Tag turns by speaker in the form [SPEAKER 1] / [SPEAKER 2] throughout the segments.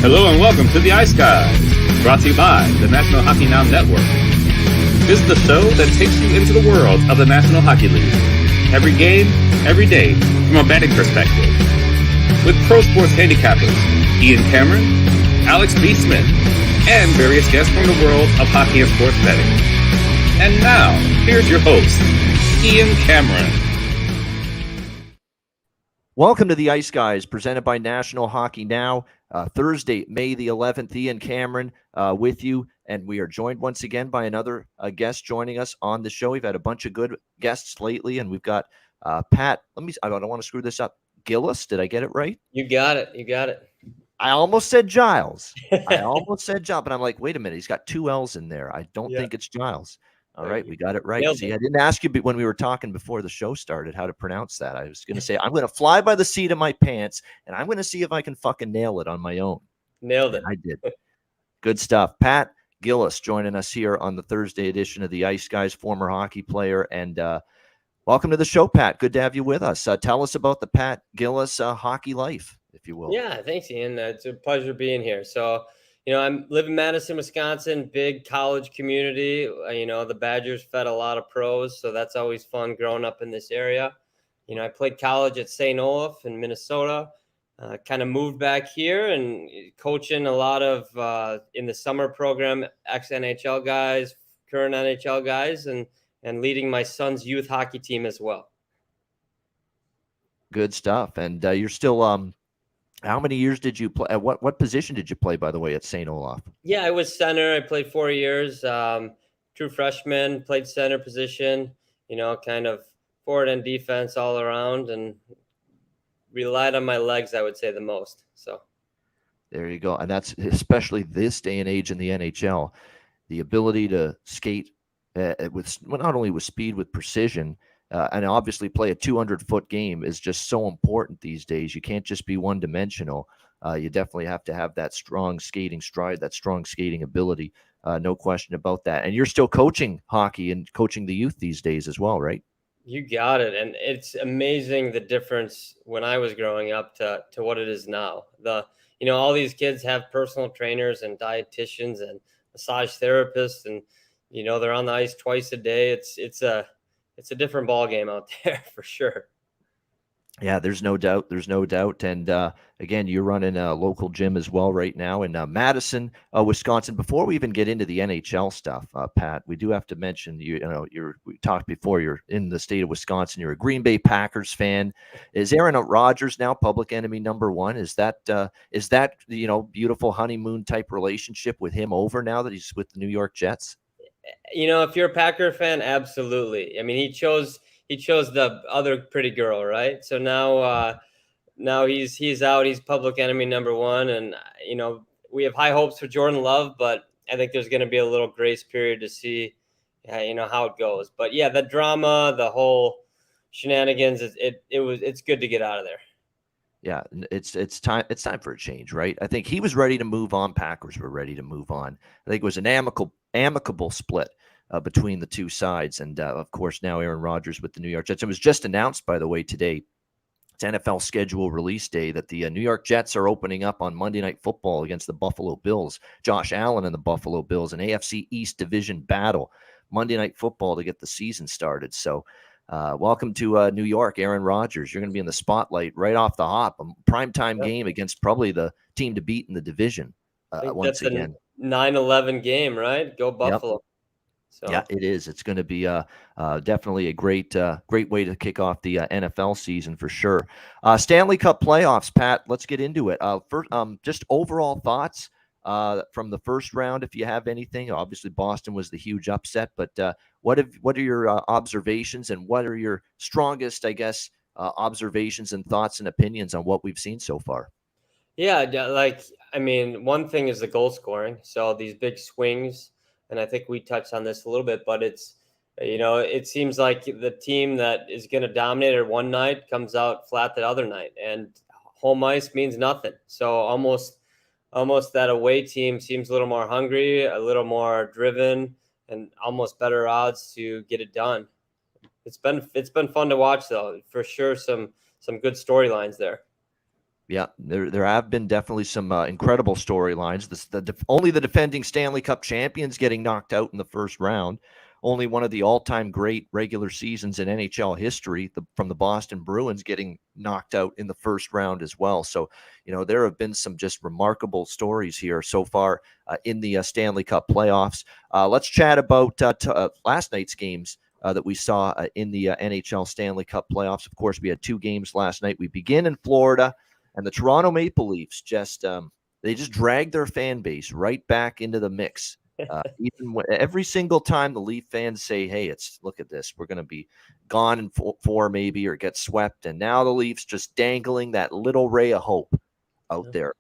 [SPEAKER 1] Hello and welcome to the Ice Guys, brought to you by the National Hockey Now Network. This is the show that takes you into the world of the National Hockey League. Every game, every day, from a betting perspective. With pro sports handicappers, Ian Cameron, Alex B. Smith, and various guests from the world of hockey and sports betting. And now, here's your host, Ian Cameron.
[SPEAKER 2] Welcome to the Ice Guys, presented by National Hockey Now. Thursday, May the 11th, Ian Cameron with you, and we are joined once again by another guest joining us on the show. We've had a bunch of good guests lately, and we've got Pat. I don't want to screw this up. Gillis, did I get it right?
[SPEAKER 3] You got it.
[SPEAKER 2] I almost said Giles. But I'm like, wait a minute, he's got two L's in there. I don't think it's Giles. All right, we got it right. See, I didn't ask you when we were talking before the show started how to pronounce that. I was going to say, I'm going to fly by the seat of my pants, and I'm going to see if I can fucking nail it on my own.
[SPEAKER 3] Nailed it.
[SPEAKER 2] And I did. Good stuff. Pat Gillis joining us here on the Thursday edition of the Ice Guys, former hockey player. And welcome to the show, Pat. Good to have you with us. Tell us about the Pat Gillis hockey life, if you will.
[SPEAKER 3] Yeah, thanks, Ian. It's a pleasure being here. So, I live in Madison, Wisconsin, big college community. The Badgers fed a lot of pros, so that's always fun growing up in this area. I played college at St. Olaf in Minnesota, kind of moved back here and coaching a lot of, in the summer program, ex-NHL guys, current NHL guys, and leading my son's youth hockey team as well.
[SPEAKER 2] Good stuff. And you're still how many years did you play? What position did you play, by the way, at St. Olaf?
[SPEAKER 3] Yeah, I was center. I played 4 years. True freshman, played center position, kind of forward and defense all around, and relied on my legs, I would say, the most. So
[SPEAKER 2] there you go. And that's especially this day and age in the NHL, the ability to skate with not only with speed, with precision, and obviously play a 200-foot game is just so important these days. You can't just be one-dimensional. You definitely have to have that strong skating stride, that strong skating ability. No question about that. And you're still coaching hockey and coaching the youth these days as well, right?
[SPEAKER 3] You got it. And it's amazing the difference when I was growing up to what it is now. All these kids have personal trainers and dietitians and massage therapists, and, they're on the ice twice a day. It's a different ball game out there for sure.
[SPEAKER 2] Yeah, there's no doubt. And again, you're running a local gym as well right now in Madison, Wisconsin. Before we even get into the NHL stuff, Pat, we do have to mention we talked before. You're in the state of Wisconsin. You're a Green Bay Packers fan. Is Aaron Rodgers now public enemy number one? Is that beautiful honeymoon type relationship with him over now that he's with the New York Jets?
[SPEAKER 3] If you're a Packer fan, absolutely. I mean, he chose the other pretty girl, right? So now he's out. He's public enemy number one, and we have high hopes for Jordan Love, but I think there's going to be a little grace period to see, how it goes. But yeah, the drama, the whole shenanigans, it's good to get out of there.
[SPEAKER 2] Yeah, it's time for a change, right? I think he was ready to move on. Packers were ready to move on. I think it was an amicable split between the two sides. And of course, now Aaron Rodgers with the New York Jets. It was just announced, by the way, today, it's NFL schedule release day, that the New York Jets are opening up on Monday Night Football against the Buffalo Bills. Josh Allen and the Buffalo Bills, an AFC East division battle, Monday Night Football to get the season started. So welcome to New York, Aaron Rodgers. You're going to be in the spotlight right off the hop. A primetime game against probably the team to beat in the division once again.
[SPEAKER 3] 9-11 game, right? Go Buffalo.
[SPEAKER 2] Yep. So. Yeah, it is. It's going to be definitely a great way to kick off the NFL season for sure. Stanley Cup playoffs, Pat. Let's get into it. First, just overall thoughts from the first round, if you have anything. Obviously, Boston was the huge upset, but what are your observations, and what are your strongest, observations and thoughts and opinions on what we've seen so far?
[SPEAKER 3] Yeah, one thing is the goal scoring. So these big swings. And I think we touched on this a little bit, but it's, it seems like the team that is going to dominate it one night comes out flat the other night, and home ice means nothing. So almost that away team seems a little more hungry, a little more driven, and almost better odds to get it done. It's been fun to watch, though, for sure. Some good storylines there.
[SPEAKER 2] Yeah, there have been definitely some incredible storylines. Only the defending Stanley Cup champions getting knocked out in the first round. Only one of the all-time great regular seasons in NHL history, from the Boston Bruins, getting knocked out in the first round as well. So, there have been some just remarkable stories here so far in the Stanley Cup playoffs. Let's chat about last night's games that we saw in the NHL Stanley Cup playoffs. Of course, we had 2 games last night. We begin in Florida. And the Toronto Maple Leafs they just drag their fan base right back into the mix. Every single time the Leaf fans say, "Hey, look at this, we're going to be gone in four maybe or get swept," and now the Leafs just dangling that little ray of hope out there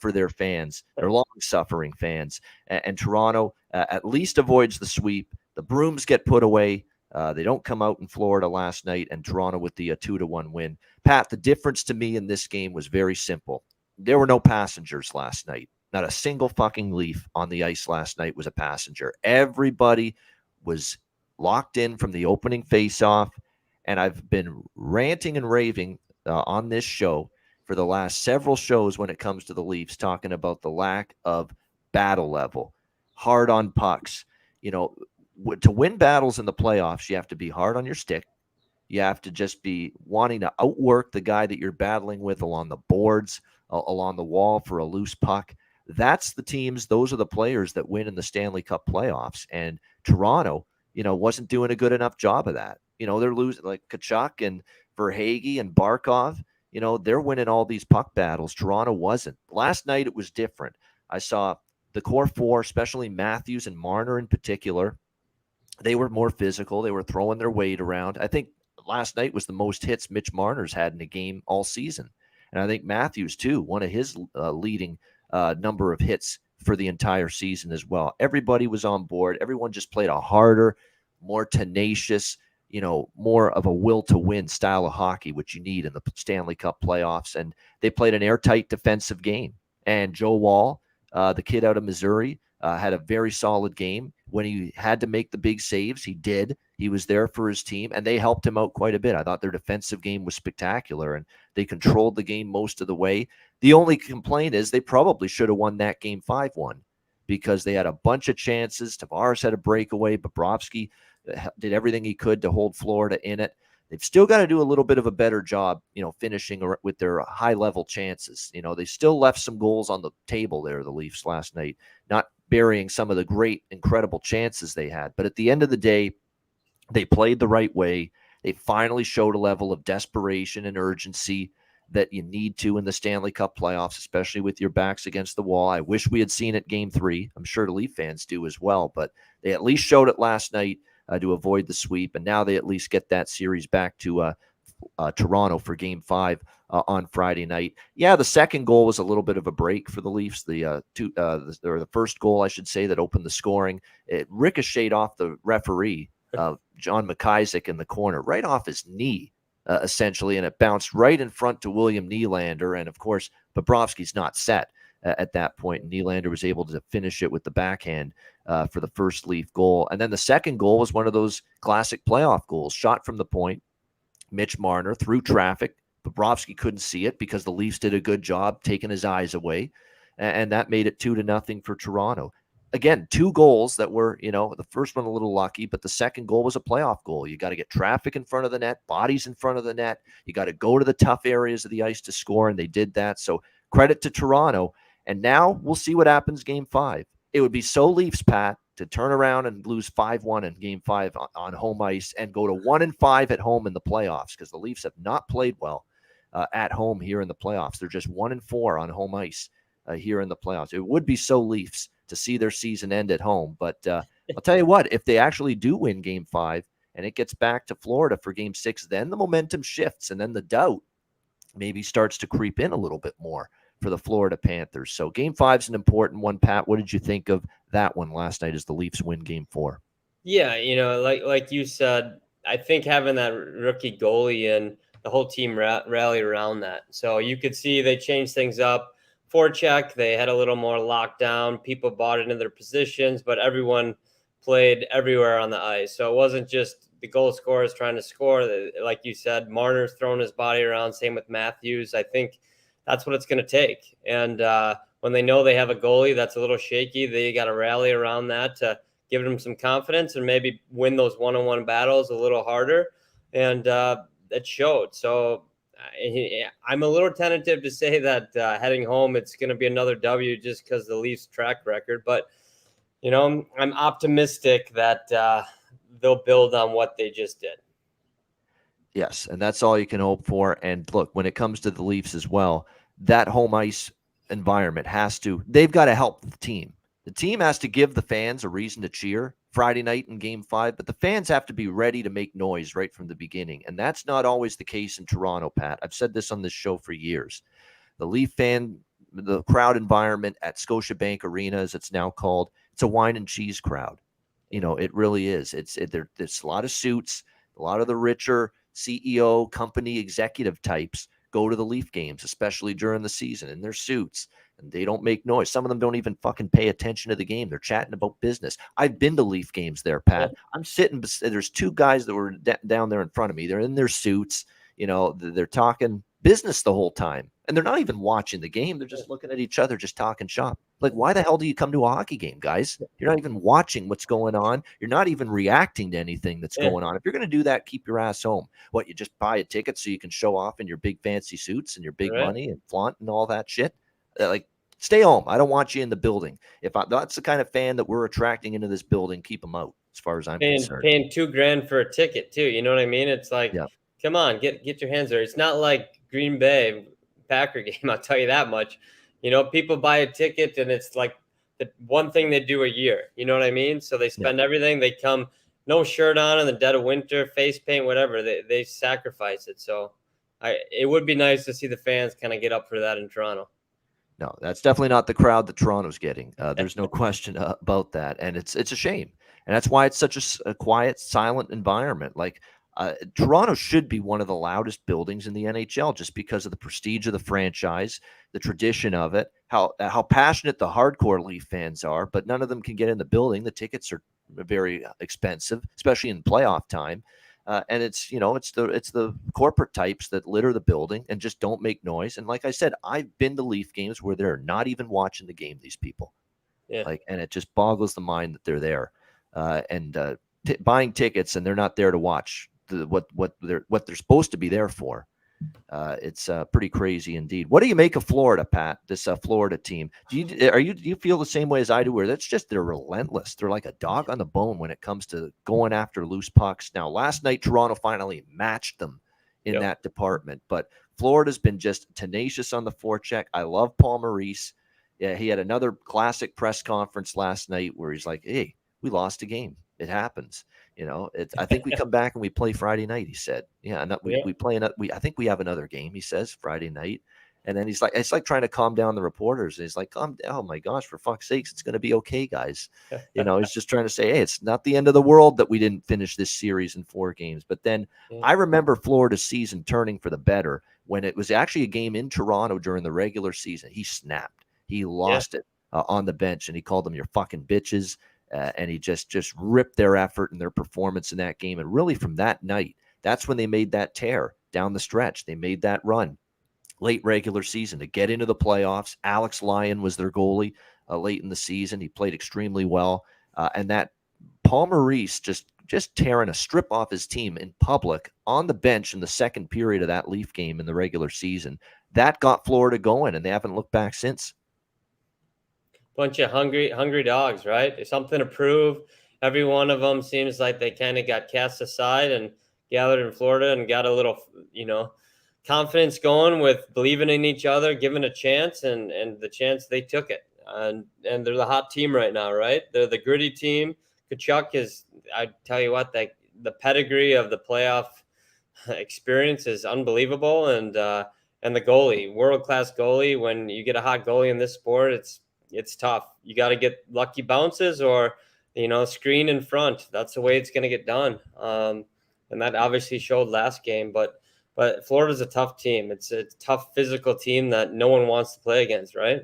[SPEAKER 2] for their fans, their long-suffering fans. And Toronto at least avoids the sweep. The brooms get put away. They don't come out in Florida last night, and Toronto with the 2-1 win. Pat, the difference to me in this game was very simple. There were no passengers last night. Not a single fucking Leaf on the ice last night was a passenger. Everybody was locked in from the opening faceoff, and I've been ranting and raving on this show for the last several shows when it comes to the Leafs, talking about the lack of battle level, hard on pucks. To win battles in the playoffs, you have to be hard on your stick. You have to just be wanting to outwork the guy that you're battling with along the boards, along the wall for a loose puck. Those are the players that win in the Stanley Cup playoffs. And Toronto, wasn't doing a good enough job of that. They're losing like Kachuk and Verhaeghe and Barkov. They're winning all these puck battles. Toronto wasn't. Last night it was different. I saw the core 4, especially Matthews and Marner in particular. They were more physical. They were throwing their weight around. I think last night was the most hits Mitch Marner's had in a game all season. And I think Matthews, too, one of his leading number of hits for the entire season as well. Everybody was on board. Everyone just played a harder, more tenacious, more of a will to win style of hockey, which you need in the Stanley Cup playoffs. And they played an airtight defensive game. And Joe Wall, the kid out of Missouri, had a very solid game. When he had to make the big saves, he did. He was there for his team, and they helped him out quite a bit. I thought their defensive game was spectacular, and they controlled the game most of the way. The only complaint is they probably should have won that game 5-1 because they had a bunch of chances. Tavares had a breakaway. Bobrovsky did everything he could to hold Florida in it. They've still got to do a little bit of a better job, finishing with their high-level chances. They still left some goals on the table there, the Leafs, last night, not burying some of the great, incredible chances they had. But at the end of the day, they played the right way. They finally showed a level of desperation and urgency that you need to in the Stanley Cup playoffs, especially with your backs against the wall. I wish we had seen it Game 3. I'm sure the Leaf fans do as well, but they at least showed it last night to avoid the sweep, and now they at least get that series back to Toronto for Game 5 on Friday night. Yeah, the second goal was a little bit of a break for the Leafs. The first goal, I should say, that opened the scoring, it ricocheted off the referee, John McIsaac, in the corner, right off his knee, essentially, and it bounced right in front to William Nylander. And of course, Bobrovsky's not set at that point, and Nylander was able to finish it with the backhand for the first Leaf goal. And then the second goal was one of those classic playoff goals, shot from the point. Mitch Marner through traffic. Bobrovsky couldn't see it because the Leafs did a good job taking his eyes away, and that made it 2-0 for Toronto. Again, 2 goals that were, the first one a little lucky, but the second goal was a playoff goal. You got to get traffic in front of the net, bodies in front of the net. You got to go to the tough areas of the ice to score, and they did that. So credit to Toronto. And now we'll see what happens Game 5. It would be so Leafs, Pat, to turn around and lose 5-1 in Game 5 on home ice and go to 1-5 at home in the playoffs, because the Leafs have not played well at home here in the playoffs. They're just 1-4 on home ice here in the playoffs. It would be so Leafs to see their season end at home. But I'll tell you what, if they actually do win Game 5 and it gets back to Florida for Game 6, then the momentum shifts, and then the doubt maybe starts to creep in a little bit more for the Florida Panthers. So Game 5 is an important one. Pat, what did you think of that one last night as the Leafs win Game 4?
[SPEAKER 3] Yeah, like you said, I think having that rookie goalie in, the whole team rallied around that. So you could see they changed things up. Forecheck, they had a little more lockdown. People bought into their positions, but everyone played everywhere on the ice. So it wasn't just the goal scorers trying to score. Like you said, Marner's throwing his body around. Same with Matthews. I think that's what it's going to take. And when they know they have a goalie that's a little shaky, they got to rally around that to give them some confidence and maybe win those one-on-one battles a little harder. And it showed. So I'm a little tentative to say that heading home, it's going to be another W just because the Leafs track record. But, I'm optimistic that they'll build on what they just did.
[SPEAKER 2] Yes, and that's all you can hope for. And look, when it comes to the Leafs as well, that home ice environment they've got to help the team. The team has to give the fans a reason to cheer Friday night in Game 5, but the fans have to be ready to make noise right from the beginning. And that's not always the case in Toronto, Pat. I've said this on this show for years. The crowd environment at Scotiabank Arena, as it's now called, it's a wine and cheese crowd. It really is. There's a lot of suits, a lot of the richer CEO, company executive types go to the Leaf games, especially during the season, in their suits, and they don't make noise. Some of them don't even fucking pay attention to the game. They're chatting about business. I've been to Leaf games there, Pat. I'm sitting, there's two guys that were down there in front of me. They're in their suits. They're talking business the whole time, and they're not even watching the game. They're just looking at each other, just talking shop. Like, why the hell do you come to a hockey game, guys? You're not even watching what's going on. You're not even reacting to anything that's going on. If you're going to do that, keep your ass home. What, you just buy a ticket so you can show off in your big fancy suits and your big money and flaunt and all that shit? Stay home. I don't want you in the building. That's the kind of fan that we're attracting into this building, keep them out, as far as I'm concerned.
[SPEAKER 3] Paying $2,000 for a ticket too. You know what I mean? It's like, come on, get your hands there. It's not like Green Bay Packer game. I'll tell you that much. People buy a ticket and it's like the one thing they do a year. You know what I mean? So they spend everything. They come no shirt on in the dead of winter, face paint, whatever. They sacrifice it. So it would be nice to see the fans kind of get up for that in Toronto.
[SPEAKER 2] No, that's definitely not the crowd that Toronto's getting. There's no question about that. And it's a shame. And that's why it's such a quiet, silent environment. Like, Toronto should be one of the loudest buildings in the NHL just because of the prestige of the franchise, the tradition of it, how passionate the hardcore Leaf fans are, but none of them can get in the building. The tickets are very expensive, especially in playoff time. And it's the corporate types that litter the building and just don't make noise. And like I said, I've been to Leaf games where they're not even watching the game, these people. And it just boggles the mind that they're there buying tickets and they're not there to watch what they're supposed to be there for. It's pretty crazy indeed. What do you make of Florida, Pat? This Florida team. Do you feel the same way as I do, where they're relentless? They're like a dog on the bone when it comes to going after loose pucks. Now, last night Toronto finally matched them in that department, but Florida's been just tenacious on the forecheck. I love Paul Maurice. Yeah, he had another classic press conference last night where he's like, "Hey, we lost a game. It happens." I think we come back and we play Friday night, he said. We play I think we have another game, he says, Friday night. And then he's like, it's like trying to calm down the reporters. And he's like, oh my gosh, for fuck's sakes, it's going to be okay, guys. He's just trying to say, hey, it's not the end of the world that we didn't finish this series in 4 games. But then I remember Florida's season turning for the better when it was actually a game in Toronto during the regular season. He snapped. He lost it on the bench, and he called them your fucking bitches. And he just ripped their effort and their performance in that game. And really from that night, that's when they made that tear down the stretch. They made that run late regular season to get into the playoffs. Alex Lyon was their goalie late in the season. He played extremely well. And that Paul Maurice just tearing a strip off his team in public on the bench in the second period of that Leaf game in the regular season, that got Florida going, and they haven't looked back since.
[SPEAKER 3] Bunch of hungry dogs, right? There's something to prove. Every one of them seems like they kind of got cast aside and gathered in Florida and got a little, confidence going with believing in each other, giving a chance, and the chance they took it. And they're the hot team right now, right? They're the gritty team. Kachuk is, I tell you what, the pedigree of the playoff experience is unbelievable. And the goalie, world-class goalie. When you get a hot goalie in this sport, it's tough. You got to get lucky bounces or, screen in front. That's the way it's going to get done. And that obviously showed last game, but Florida's a tough team. It's a tough physical team that no one wants to play against, right?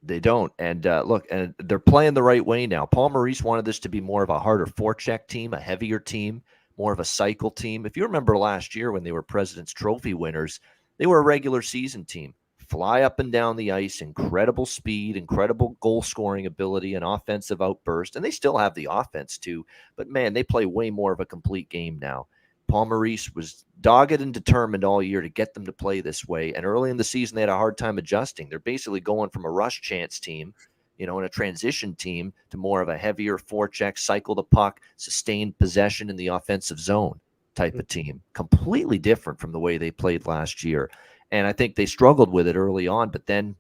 [SPEAKER 2] They don't. And look, and they're playing the right way now. Paul Maurice wanted this to be more of a harder forecheck team, a heavier team, more of a cycle team. If you remember last year when they were President's Trophy winners, they were a regular season team. fly up and down the ice, incredible speed, incredible goal scoring ability, and offensive outburst. And they still have the offense too, but man, they play way more of a complete game now. Paul Maurice was dogged and determined all year to get them to play this way. And early in the season, they had a hard time adjusting. They're basically going from a rush chance team, and a transition team to more of a heavier forecheck, cycle the puck, sustained possession in the offensive zone type of team. Completely different from the way they played last year. And I think they struggled with it early on, but then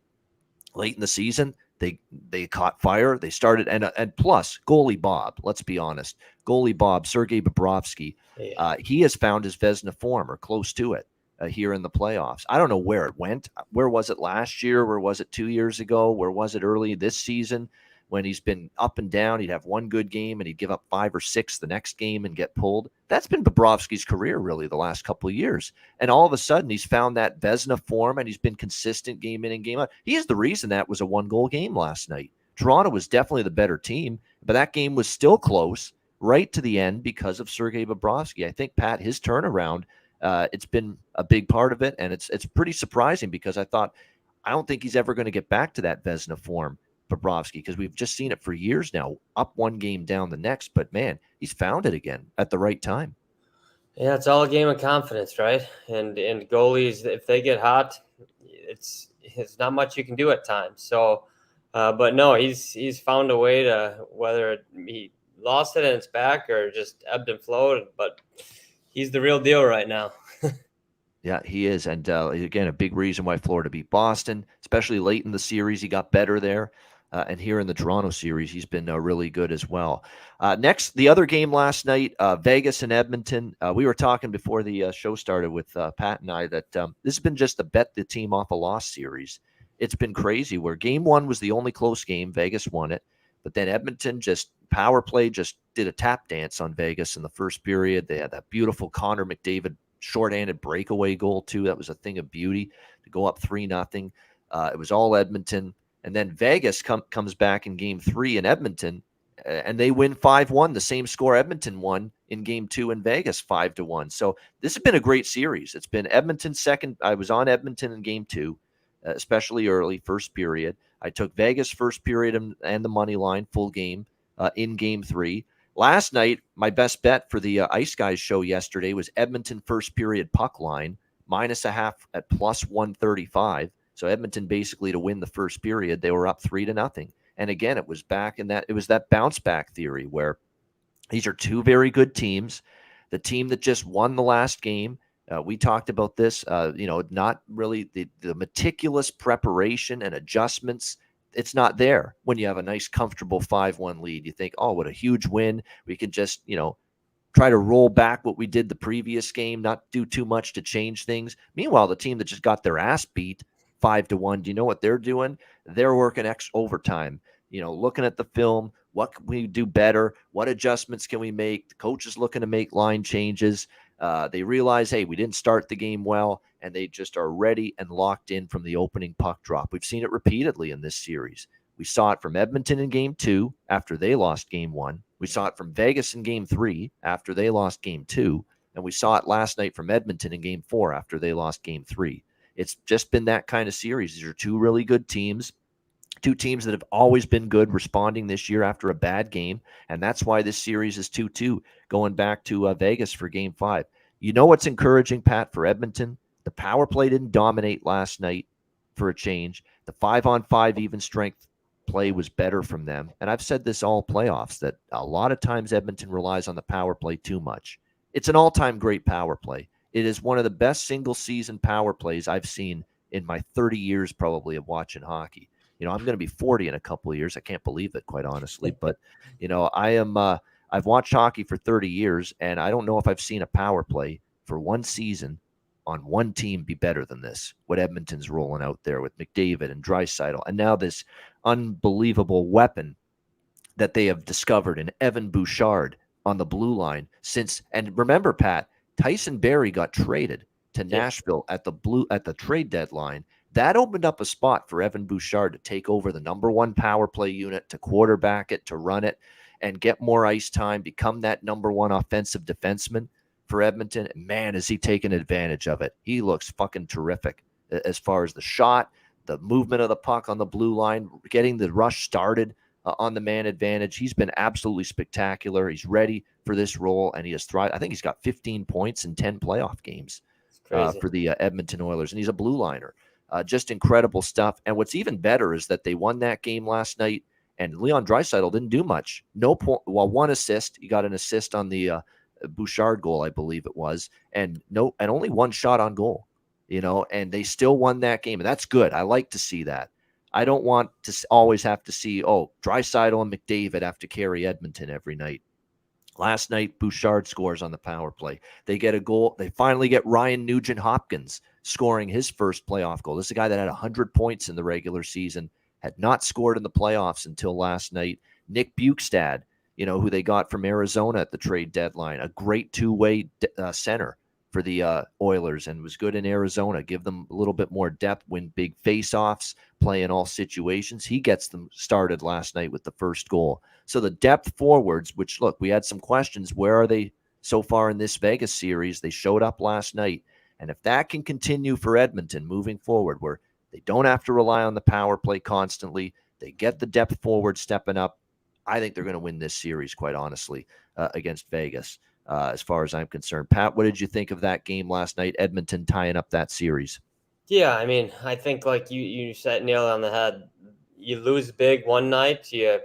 [SPEAKER 2] late in the season, they caught fire. They started, and plus goalie Bob. Let's be honest, goalie Bob, Sergei Bobrovsky, he has found his Vezina form or close to it here in the playoffs. I don't know where it went. Where was it last year? Where was it 2 years ago? Where was it early this season? When he's been up and down, he'd have one good game and he'd give up 5 or 6 the next game and get pulled. That's been Bobrovsky's career really the last couple of years. And all of a sudden he's found that Vezina form and he's been consistent game in and game out. He is the reason that was a 1-goal game last night. Toronto was definitely the better team, but that game was still close right to the end because of Sergei Bobrovsky. I think, Pat, his turnaround, it's been a big part of it. And it's pretty surprising because I don't think he's ever going to get back to that Vezina form, Bobrovsky, because we've just seen it for years now, up one game, down the next. But man, he's found it again at the right time.
[SPEAKER 3] Yeah, it's all a game of confidence, right? And goalies, if they get hot, it's not much you can do at times. So, but no, he's found a way to, whether he lost it and it's back or just ebbed and flowed, but he's the real deal right now.
[SPEAKER 2] Yeah, he is. And again, a big reason why Florida beat Boston, especially late in the series. He got better there. And here in the Toronto series, he's been really good as well. Next, the other game last night, Vegas and Edmonton. We were talking before the show started with Pat and I that this has been just a bet the team off a loss series. It's been crazy where game one was the only close game. Vegas won it. But then Edmonton just power play, just did a tap dance on Vegas in the first period. They had that beautiful Connor McDavid shorthanded breakaway goal too. That was a thing of beauty to go up 3-0. It was all Edmonton. And then Vegas comes back in game 3 in Edmonton, and they win 5-1, the same score Edmonton won in game 2 in Vegas, 5-1. So this has been a great series. It's been Edmonton second. I was on Edmonton in game 2, especially early, first period. I took Vegas first period and the money line, full game, in game 3. Last night, my best bet for the Ice Guys show yesterday was Edmonton first period puck line, -0.5 at +135. So Edmonton basically to win the first period, they were up 3-0. And again, it was that bounce back theory where these are two very good teams. The team that just won the last game, we talked about this, not really the meticulous preparation and adjustments. It's not there when you have a nice, comfortable 5-1 lead. You think, oh, what a huge win. We can just, try to roll back what we did the previous game, not do too much to change things. Meanwhile, the team that just got their ass beat 5-1. Do you know what they're doing? They're working overtime, looking at the film. What can we do better? What adjustments can we make? The coach is looking to make line changes. They realize, hey, we didn't start the game well, and they just are ready and locked in from the opening puck drop. We've seen it repeatedly in this series. We saw it from Edmonton in game 2 after they lost game 1. We saw it from Vegas in game 3 after they lost game 2. And we saw it last night from Edmonton in game 4 after they lost game 3. It's just been that kind of series. These are two really good teams, two teams that have always been good responding this year after a bad game. And that's why this series is 2-2 going back to Vegas for game 5. You know what's encouraging, Pat, for Edmonton? The power play didn't dominate last night for a change. The 5-on-5 even strength play was better from them. And I've said this all playoffs that a lot of times Edmonton relies on the power play too much. It's an all-time great power play. It is one of the best single-season power plays I've seen in my 30 years probably of watching hockey. I'm going to be 40 in a couple of years. I can't believe it, quite honestly. But, I've watched hockey for 30 years, and I don't know if I've seen a power play for one season on one team be better than this, what Edmonton's rolling out there with McDavid and Draisaitl. And now this unbelievable weapon that they have discovered in Evan Bouchard on the blue line and remember, Pat, Tyson Barrie got traded to Nashville at the trade deadline. That opened up a spot for Evan Bouchard to take over the number one power play unit, to quarterback it, to run it, and get more ice time, become that number one offensive defenseman for Edmonton. Man, is he taking advantage of it. He looks fucking terrific as far as the shot, the movement of the puck on the blue line, getting the rush started on the man advantage. He's been absolutely spectacular. He's ready for this role, and he has thrived. I think he's got 15 points in 10 playoff games for the Edmonton Oilers, and he's a blue liner. Just incredible stuff. And what's even better is that they won that game last night, and Leon Draisaitl didn't do much. No point. Well, one assist. He got an assist on the Bouchard goal, I believe it was, and only one shot on goal. And they still won that game, and that's good. I like to see that. I don't want to always have to see, Draisaitl and McDavid have to carry Edmonton every night. Last night, Bouchard scores on the power play. They get a goal. They finally get Ryan Nugent-Hopkins scoring his first playoff goal. This is a guy that had 100 points in the regular season, had not scored in the playoffs until last night. Nick Bukestad, who they got from Arizona at the trade deadline, a great two-way center for the Oilers, and was good in Arizona. Give them a little bit more depth, win big face-offs, play in all situations. He gets them started last night with the first goal. So the depth forwards, which, look, we had some questions. Where are they so far in this Vegas series? They showed up last night. And if that can continue for Edmonton moving forward, where they don't have to rely on the power play constantly, they get the depth forward stepping up, I think they're going to win this series, quite honestly, against Vegas. As far as I'm concerned. Pat, what did you think of that game last night, Edmonton tying up that series?
[SPEAKER 3] Yeah, I mean, I think like you said, nail it on the head. You lose big one night, you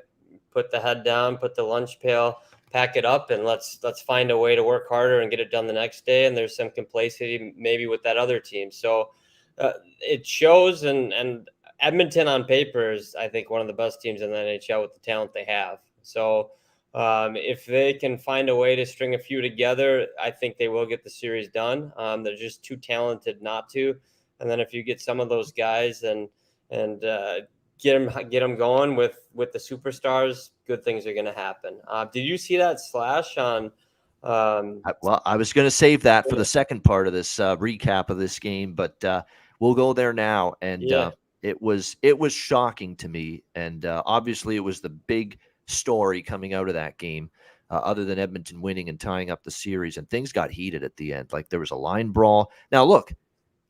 [SPEAKER 3] put the head down, put the lunch pail, pack it up, and let's find a way to work harder and get it done the next day. And there's some complacency maybe with that other team. So it shows, and Edmonton on paper is, I think, one of the best teams in the NHL with the talent they have. So if they can find a way to string a few together, I think they will get the series done. They're just too talented not to. And then if you get some of those guys and get them going with the superstars, good things are going to happen. Did you see that slash on?
[SPEAKER 2] Well, I was going to save that for the second part of this recap of this game, but we'll go there now. And it was shocking to me, and obviously it was the big story coming out of that game, other than Edmonton winning and tying up the series, and things got heated at the end. Like, there was a line brawl. Now, look,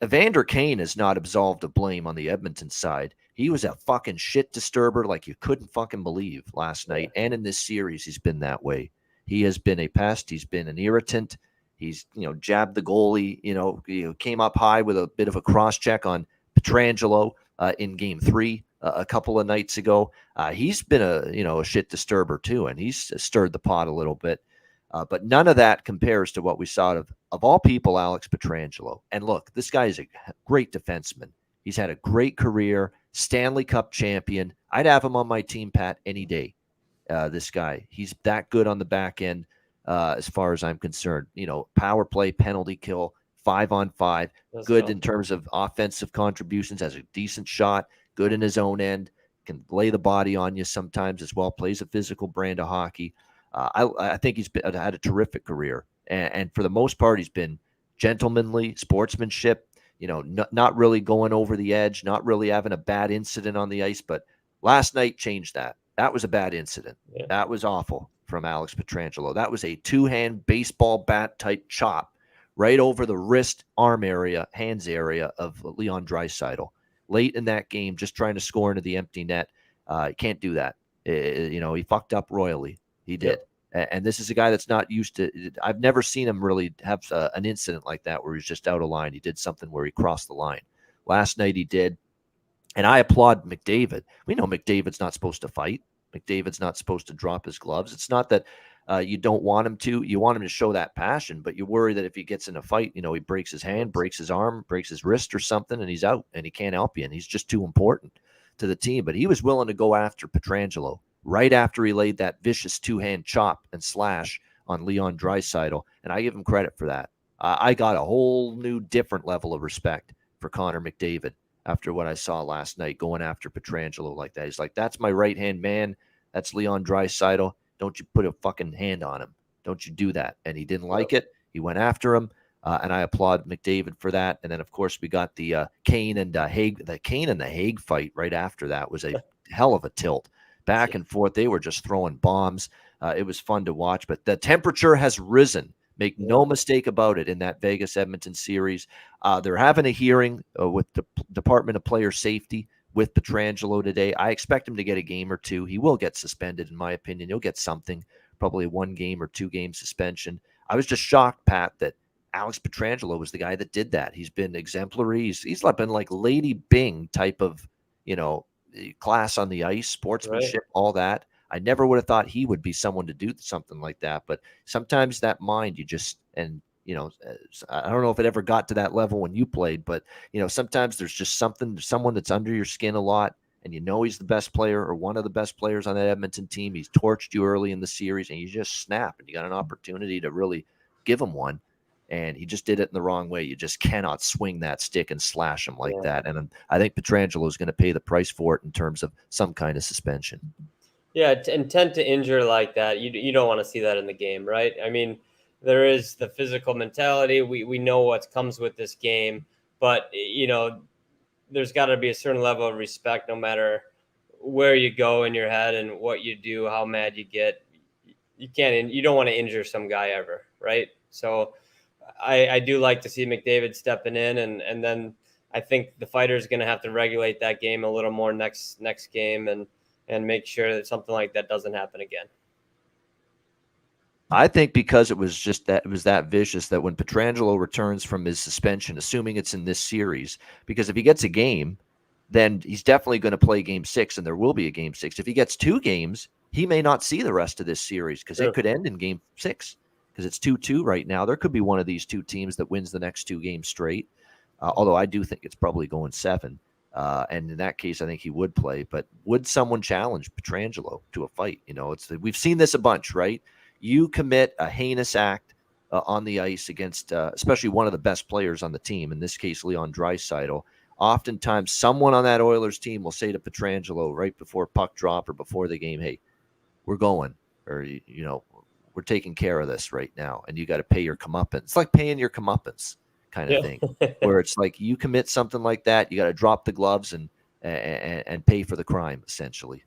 [SPEAKER 2] Evander Kane is not absolved of blame on the Edmonton side. He was a fucking shit disturber like you couldn't fucking believe last night. And in this series, he's been that way. He has been a pest. He's been an irritant. He's, jabbed the goalie, came up high with a bit of a cross check on Pietrangelo in game 3 a couple of nights ago. He's been a shit disturber too, and he's stirred the pot a little bit. But none of that compares to what we saw of all people, Alex Pietrangelo. And look, this guy is a great defenseman. He's had a great career, Stanley Cup champion. I'd have him on my team, Pat, any day. This guy, he's that good on the back end, as far as I'm concerned. Power play, penalty kill, 5-on-5, good in terms of offensive contributions, has a decent shot, good in his own end, can lay the body on you sometimes as well, plays a physical brand of hockey. I think he's had a terrific career, and for the most part, he's been gentlemanly, sportsmanship, not really going over the edge, not really having a bad incident on the ice. But last night changed that. That was a bad incident. Yeah. That was awful from Alex Pietrangelo. That was a two-hand baseball bat type chop right over the wrist, arm area, hands area of Leon Draisaitl late in that game, just trying to score into the empty net. Can't do that. He fucked up royally. He did. Yep. And this is a guy that's not used to – I've never seen him really have an incident like that where he's just out of line. He did something where he crossed the line. Last night he did. And I applaud McDavid. We know McDavid's not supposed to fight. McDavid's not supposed to drop his gloves. It's not that you don't want him to. You want him to show that passion, but you worry that if he gets in a fight, he breaks his hand, breaks his arm, breaks his wrist or something, and he's out, and he can't help you, and he's just too important to the team. But he was willing to go after Pietrangelo right after he laid that vicious two-hand chop and slash on Leon Draisaitl, and I give him credit for that. I got a whole new different level of respect for Connor McDavid after what I saw last night, going after Pietrangelo like that. He's like, that's my right-hand man. That's Leon Draisaitl. Don't you put a fucking hand on him. Don't you do that. And he didn't like it. He went after him, and I applaud McDavid for that. And then, of course, we got the Kane and Hague. The Kane and the Hague fight right after that was a hell of a tilt. Back and forth. They were just throwing bombs. It was fun to watch. But the temperature has risen, Make no mistake about it in that Vegas-Edmonton series. They're having a hearing with the Department of Player Safety with Pietrangelo today. I expect him to get a game or two. He will get suspended, in my opinion. He'll get something, probably a 1 game or 2 game suspension. I was just shocked, Pat, that Alex Pietrangelo was the guy that did that. He's been exemplary. He's been like Lady Bing type of, class on the ice, sportsmanship, all that. I never would have thought he would be someone to do something like that. But sometimes that mind, I don't know if it ever got to that level when you played, but, sometimes there's just someone that's under your skin a lot, and he's the best player or one of the best players on that Edmonton team. He's torched you early in the series, and you just snap, and you got an opportunity to really give him one. And he just did it in the wrong way. You just cannot swing that stick and slash him like that. And I think Pietrangelo is going to pay the price for it in terms of some kind of suspension.
[SPEAKER 3] Yeah, intent to injure like that, you don't want to see that in the game, right? I mean, there is the physical mentality. We know what comes with this game, but, there's got to be a certain level of respect no matter where you go in your head and what you do, how mad you get. You don't want to injure some guy ever, right? So I do like to see McDavid stepping in, and then I think the fighter is going to have to regulate that game a little more next game and make sure that something like that doesn't happen again.
[SPEAKER 2] I think because it was that vicious that when Pietrangelo returns from his suspension, assuming it's in this series, because if he gets a game, then he's definitely going to play game 6, and there will be a game 6. If he gets 2 games, he may not see the rest of this series because it could end in game 6. Because it's 2-2 right now. There could be one of these 2 teams that wins the next 2 games straight. Although I do think it's probably going 7. And in that case, I think he would play. But would someone challenge Pietrangelo to a fight? We've seen this a bunch, right? You commit a heinous act on the ice against, especially one of the best players on the team. In this case, Leon Draisaitl. Oftentimes, someone on that Oilers team will say to Pietrangelo right before puck drop or before the game, "Hey, we're going," or we're taking care of this right now, and you got to pay your comeuppance. It's like paying your comeuppance kind of thing, where it's like you commit something like that, you got to drop the gloves and pay for the crime, essentially.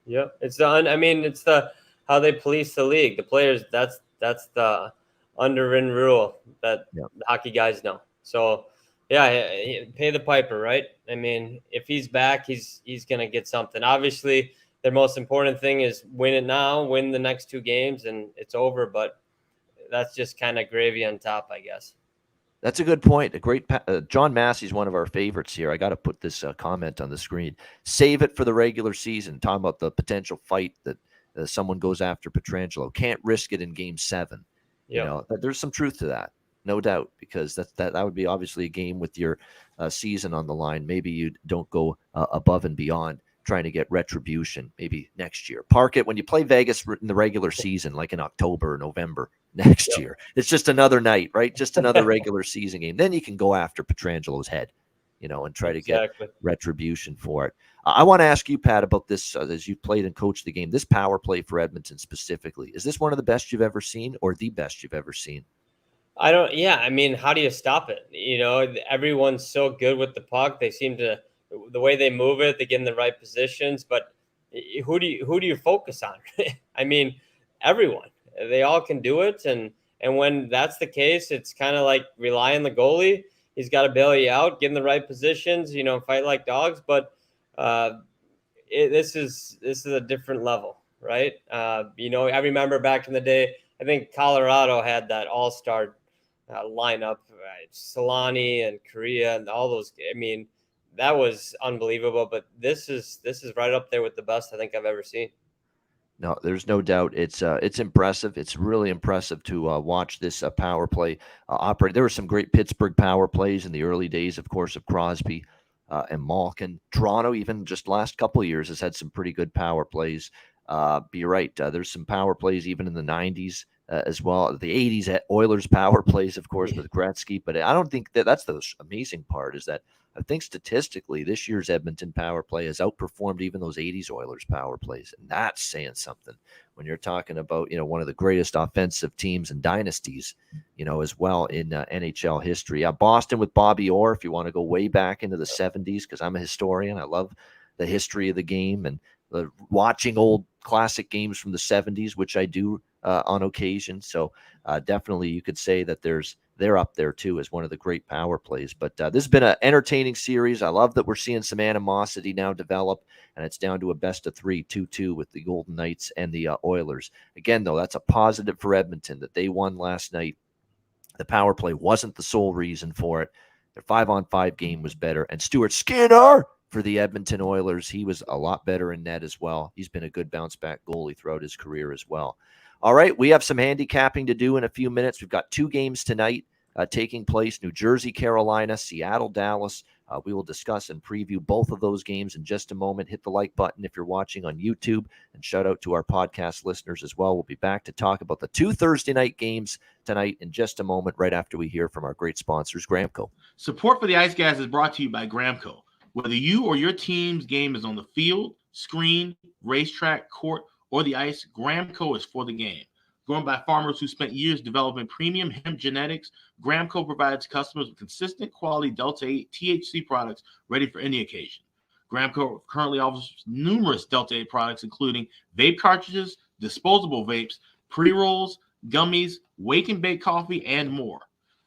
[SPEAKER 3] Yeah, it's the how they police the league. The players, that's the underwritten rule that the hockey guys know. So, pay the piper, right? I mean, if he's back, he's gonna get something. Obviously, their most important thing is win it now, win the next 2 games, and it's over. But that's just kind of gravy on top, I guess.
[SPEAKER 2] That's a good point. A great John Massey's one of our favorites here. I got to put this comment on the screen. Save it for the regular season. Talking about the potential fight that someone goes after Pietrangelo. Can't risk it in game 7. There's some truth to that, no doubt, because that would be obviously a game with your season on the line. Maybe you don't go above and beyond trying to get retribution maybe next year. Park it when you play Vegas in the regular season, like in October or November next year. It's just another night, right? Just another regular season game. Then you can go after Petrangelo's head, and try to get retribution for it. I want to ask you, Pat, about this as you played and coached the game. This power play for Edmonton specifically, is this one of the best you've ever seen or the best you've ever seen?
[SPEAKER 3] I mean, how do you stop it? Everyone's so good with the puck. They seem to, the way they move it, they get in the right positions, but who do you focus on? I mean, everyone, they all can do it. And when that's the case, it's kind of like rely on the goalie. He's got to bail you out, get in the right positions, fight like dogs. But this is a different level, right? I remember back in the day, I think Colorado had that all-star lineup, right? Solani and Korea and all those. I mean, that was unbelievable. But this is right up there with the best I think I've ever seen.
[SPEAKER 2] No, there's no doubt. It's impressive. It's really impressive to watch this power play operate. There were some great Pittsburgh power plays in the early days, of course, of Crosby and Malkin. Toronto, even just last couple of years, has had some pretty good power plays. You're right. There's some power plays even in the 90s as well. The 80s Oilers power plays, of course, with Gretzky. But I don't think that's the amazing part is that I think statistically this year's Edmonton power play has outperformed even those 80s Oilers power plays. And that's saying something when you're talking about, one of the greatest offensive teams and dynasties, as well in NHL history. Boston with Bobby Orr, if you want to go way back into the 70s, because I'm a historian. I love the history of the game and watching old classic games from the 70s, which I do on occasion. So definitely you could say that they're up there too as one of the great power plays. But this has been an entertaining series. I love that we're seeing some animosity now develop, and it's down to a best of 3, 2-2 with the Golden Knights and the Oilers. Again, though, that's a positive for Edmonton that they won last night. The power play wasn't the sole reason for it. Their 5-on-5 game was better. And Stuart Skinner for the Edmonton Oilers, he was a lot better in net as well. He's been a good bounce-back goalie throughout his career as well. All right, we have some handicapping to do in a few minutes. We've got 2 games tonight taking place, New Jersey, Carolina, Seattle, Dallas. We will discuss and preview both of those games in just a moment. Hit the like button if you're watching on YouTube, and shout out to our podcast listeners as well. We'll be back to talk about the 2 Thursday night games tonight in just a moment, right after we hear from our great sponsors, Gramco.
[SPEAKER 4] Support for the Ice Guys is brought to you by Gramco. Whether you or your team's game is on the field, screen, racetrack, court, or the ice, Gramco is for the game. Grown by farmers who spent years developing premium hemp genetics, Gramco provides customers with consistent quality Delta-8 THC products ready for any occasion. Gramco currently offers numerous Delta-8 products, including vape cartridges, disposable vapes, pre-rolls, gummies, wake and bake coffee, and more.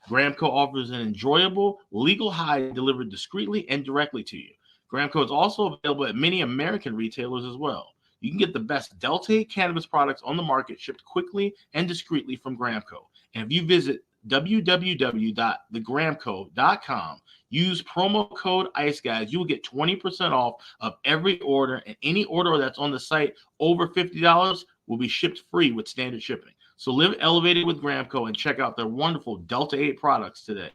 [SPEAKER 4] Gramco offers an enjoyable, legal high delivered discreetly and directly to you. Gramco is also available at many American retailers as well. You can get the best Delta-8 cannabis products on the market shipped quickly and discreetly from Gramco. And if you visit www.thegramco.com, use promo code ICEGUYS, you will get 20% off of every order, and any order that's on the site over $50 will be shipped free with standard shipping. So live elevated with Gramco and check out their wonderful Delta-8 products today.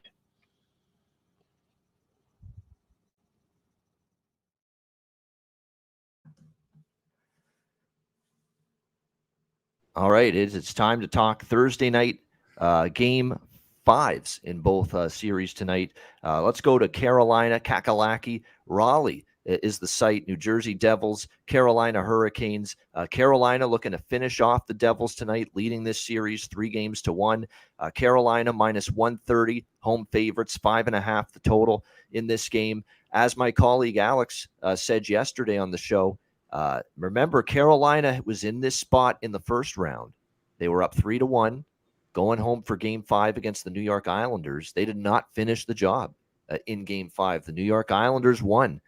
[SPEAKER 2] All right, it's time to talk Thursday night game 5s in both series tonight. Let's go to Carolina, Kakalaki. Raleigh is the site. New Jersey Devils, Carolina Hurricanes. Carolina looking to finish off the Devils tonight, leading this series 3-1. Carolina minus 130, home favorites, 5.5 the total in this game. As my colleague Alex said yesterday on the show, remember, Carolina was in this spot in the first round. They were up 3-1, going home for Game 5 against the New York Islanders. They did not finish the job in Game 5. The New York Islanders won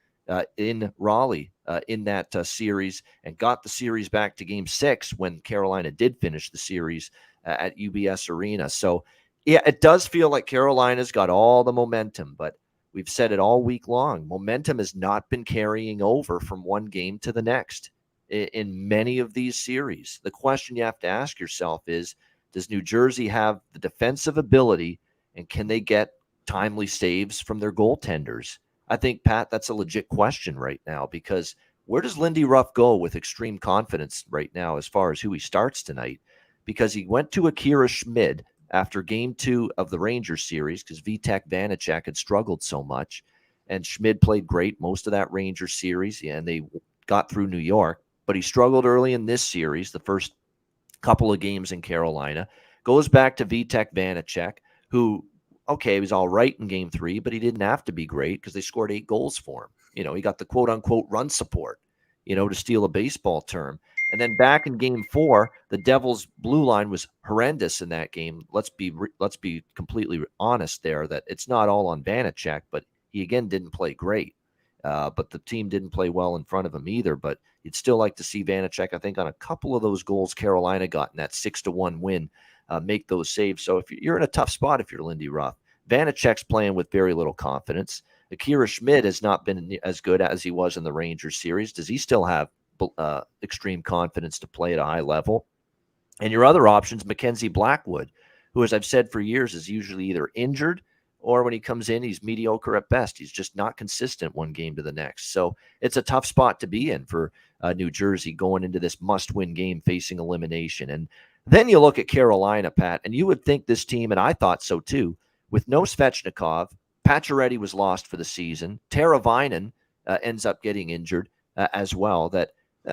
[SPEAKER 2] in Raleigh in that series and got the series back to Game 6 when Carolina did finish the series at UBS Arena. So, yeah, it does feel like Carolina's got all the momentum, but we've said it all week long. Momentum has not been carrying over from one game to the next in many of these series. The question you have to ask yourself is, does New Jersey have the defensive ability, and can they get timely saves from their goaltenders? I think, Pat, that's a legit question right now, because where does Lindy Ruff go with extreme confidence right now as far as who he starts tonight? Because he went to Akira Schmid after Game 2 of the Rangers series because Vitek Vanacek had struggled so much. And Schmid played great most of that Rangers series, and they got through New York. But he struggled early in this series, the first couple of games in Carolina. Goes back to Vitek Vanacek, who, okay, was all right in Game 3, but he didn't have to be great because they scored 8 goals for him. You know, he got the quote-unquote run support, to steal a baseball term. And then back in Game 4, the Devils' blue line was horrendous in that game. Let's be completely honest there that it's not all on Vanacek, but he again didn't play great. But the team didn't play well in front of him either. But you'd still like to see Vanacek, I think, on a couple of those goals Carolina got in that 6-1 win, make those saves. So if you're in a tough spot, if you're Lindy Ruff, Vanacek's playing with very little confidence. Akira Schmid has not been as good as he was in the Rangers series. Does he still have extreme confidence to play at a high level? And your other options, Mackenzie Blackwood, who, as I've said for years, is usually either injured or when he comes in, he's mediocre at best. He's just not consistent one game to the next. So it's a tough spot to be in for New Jersey going into this must-win game facing elimination. And then you look at Carolina, Pat, and you would think this team, and I thought so too, with no Svechnikov, Pacioretty was lost for the season, Teravainen ends up getting injured as well, that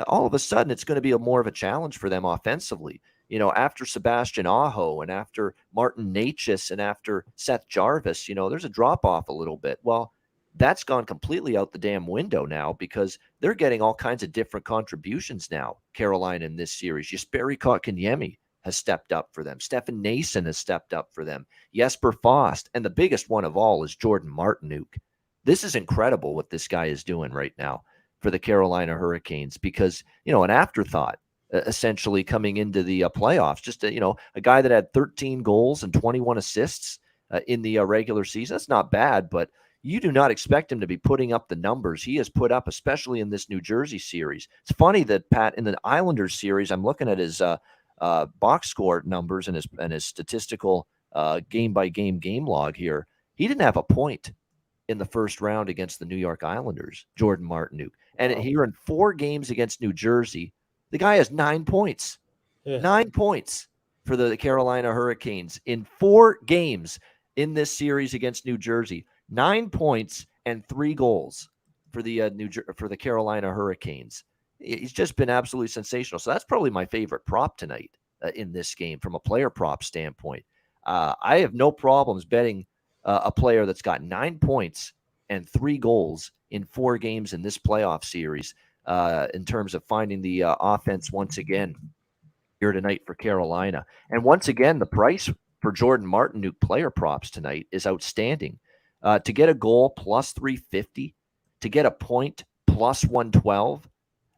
[SPEAKER 2] all of a sudden it's going to be more of a challenge for them offensively. After Sebastian Aho and after Martin Necas and after Seth Jarvis, there's a drop-off a little bit. Well, that's gone completely out the damn window now because they're getting all kinds of different contributions now, Carolina, in this series. Jesperi Kotkaniemi has stepped up for them. Stefan Nason has stepped up for them. Jesper Fast. And the biggest one of all is Jordan Martinook. This is incredible what this guy is doing right now for the Carolina Hurricanes because, an afterthought essentially coming into the playoffs. Just, a guy that had 13 goals and 21 assists in the regular season. That's not bad, but you do not expect him to be putting up the numbers he has put up, especially in this New Jersey series. It's funny that, Pat, in the Islanders series, I'm looking at his box score numbers and his statistical game-by-game game log here. He didn't have a point in the first round against the New York Islanders, Jordan Martinook. And here in 4 games against New Jersey, the guy has 9 points. Yeah. 9 points for the Carolina Hurricanes in 4 games in this series against New Jersey. 9 points and 3 goals for the for the Carolina Hurricanes. He's just been absolutely sensational. So that's probably my favorite prop tonight in this game from a player prop standpoint. I have no problems betting a player that's got 9 points and 3 goals in 4 games in this playoff series in terms of finding the offense once again here tonight for Carolina. And once again, the price for Jordan Martinook player props tonight is outstanding. To get a goal plus 350, to get a point plus 112,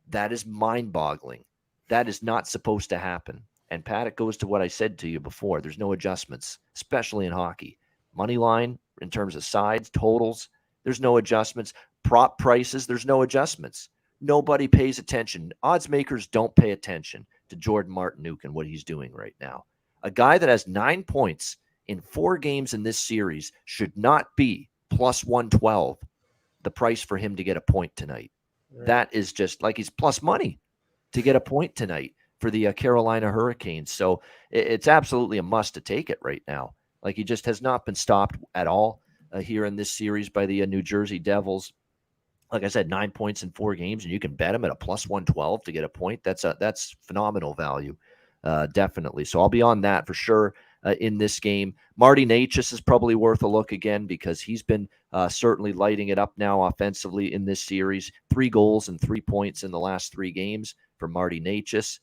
[SPEAKER 2] that is mind-boggling. That is not supposed to happen. And Pat, it goes to what I said to you before. There's no adjustments, especially in hockey. Money line, in terms of sides, totals, there's no adjustments. Prop prices, there's no adjustments. Nobody pays attention. Odds makers don't pay attention to Jordan Martinook and what he's doing right now. A guy that has 9 points in 4 games in this series should not be plus 112, the price for him to get a point tonight. Right. That is just like he's plus money to get a point tonight for the Carolina Hurricanes. So it's absolutely a must to take it right now. Like he just has not been stopped at all here in this series by the New Jersey Devils. Like I said, 9 points in 4 games, and you can bet him at a plus 112 to get a point. That's phenomenal value, definitely. So I'll be on that for sure in this game. Marty Necas is probably worth a look again because he's been certainly lighting it up now offensively in this series. 3 goals and 3 points in the last 3 games for Marty Necas.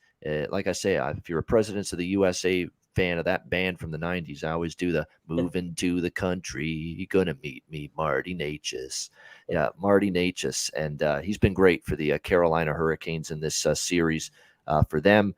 [SPEAKER 2] Like I say, if you're a Presidents of the USA fan of that band from the 90s, I always do the moving to the country, you're gonna meet me, Marty Necas. Yeah, Marty Necas, and he's been great for the Carolina Hurricanes in this series for them.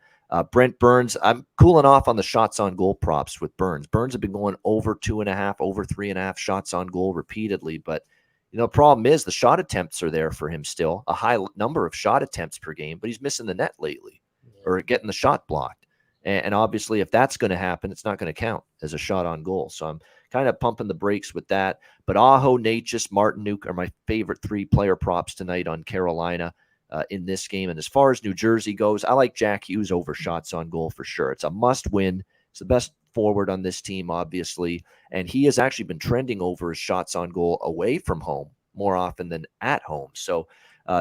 [SPEAKER 2] Brent Burns, I'm cooling off on the shots on goal props with Burns. Burns have been going over 2.5, over 3.5 shots on goal repeatedly, but the problem is the shot attempts are there for him still, a high number of shot attempts per game, but he's missing the net lately or getting the shot blocked. And obviously, if that's going to happen, it's not going to count as a shot on goal. So I'm kind of pumping the brakes with that. But Aho, Necas, Martinook are my favorite 3 player props tonight on Carolina in this game. And as far as New Jersey goes, I like Jack Hughes over shots on goal for sure. It's a must win. It's the best forward on this team, obviously. And he has actually been trending over his shots on goal away from home more often than at home. So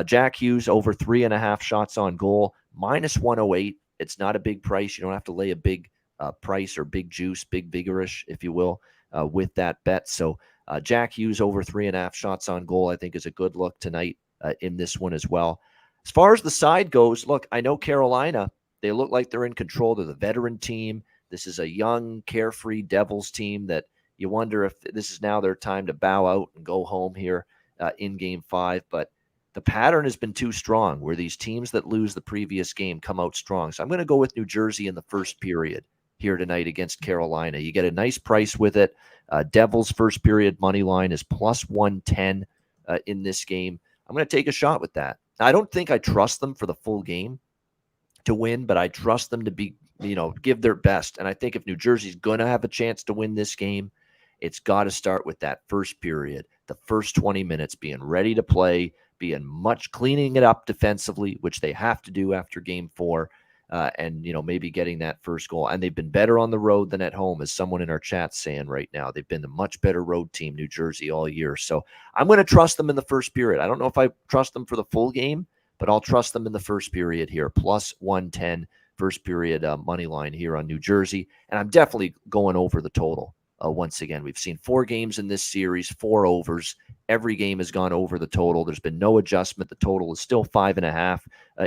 [SPEAKER 2] Jack Hughes over 3.5 shots on goal, minus 108. It's not a big price. You don't have to lay a big price or big juice, big vigorish, if you will, with that bet. So Jack Hughes over 3.5 shots on goal, I think is a good look tonight in this one as well. As far as the side goes, look, I know Carolina, they look like they're in control. They're the veteran team. This is a young, carefree Devils team that you wonder if this is now their time to bow out and go home here in Game 5. But the pattern has been too strong where these teams that lose the previous game come out strong. So I'm going to go with New Jersey in the first period here tonight against Carolina. You get a nice price with it. Devils first period money line is plus 110 in this game. I'm going to take a shot with that. I don't think I trust them for the full game to win, but I trust them to be, give their best. And I think if New Jersey's going to have a chance to win this game, it's got to start with that first period, the first 20 minutes being ready to play, being cleaning it up defensively, which they have to do after Game 4, and maybe getting that first goal. And they've been better on the road than at home, as someone in our chat's saying right now. They've been the much better road team, New Jersey, all year. So I'm going to trust them in the first period. I don't know if I trust them for the full game, but I'll trust them in the first period here. Plus 110 first period money line here on New Jersey, and I'm definitely going over the total. Once again, we've seen 4 games in this series, 4 overs. Every game has gone over the total. There's been no adjustment. The total is still 5.5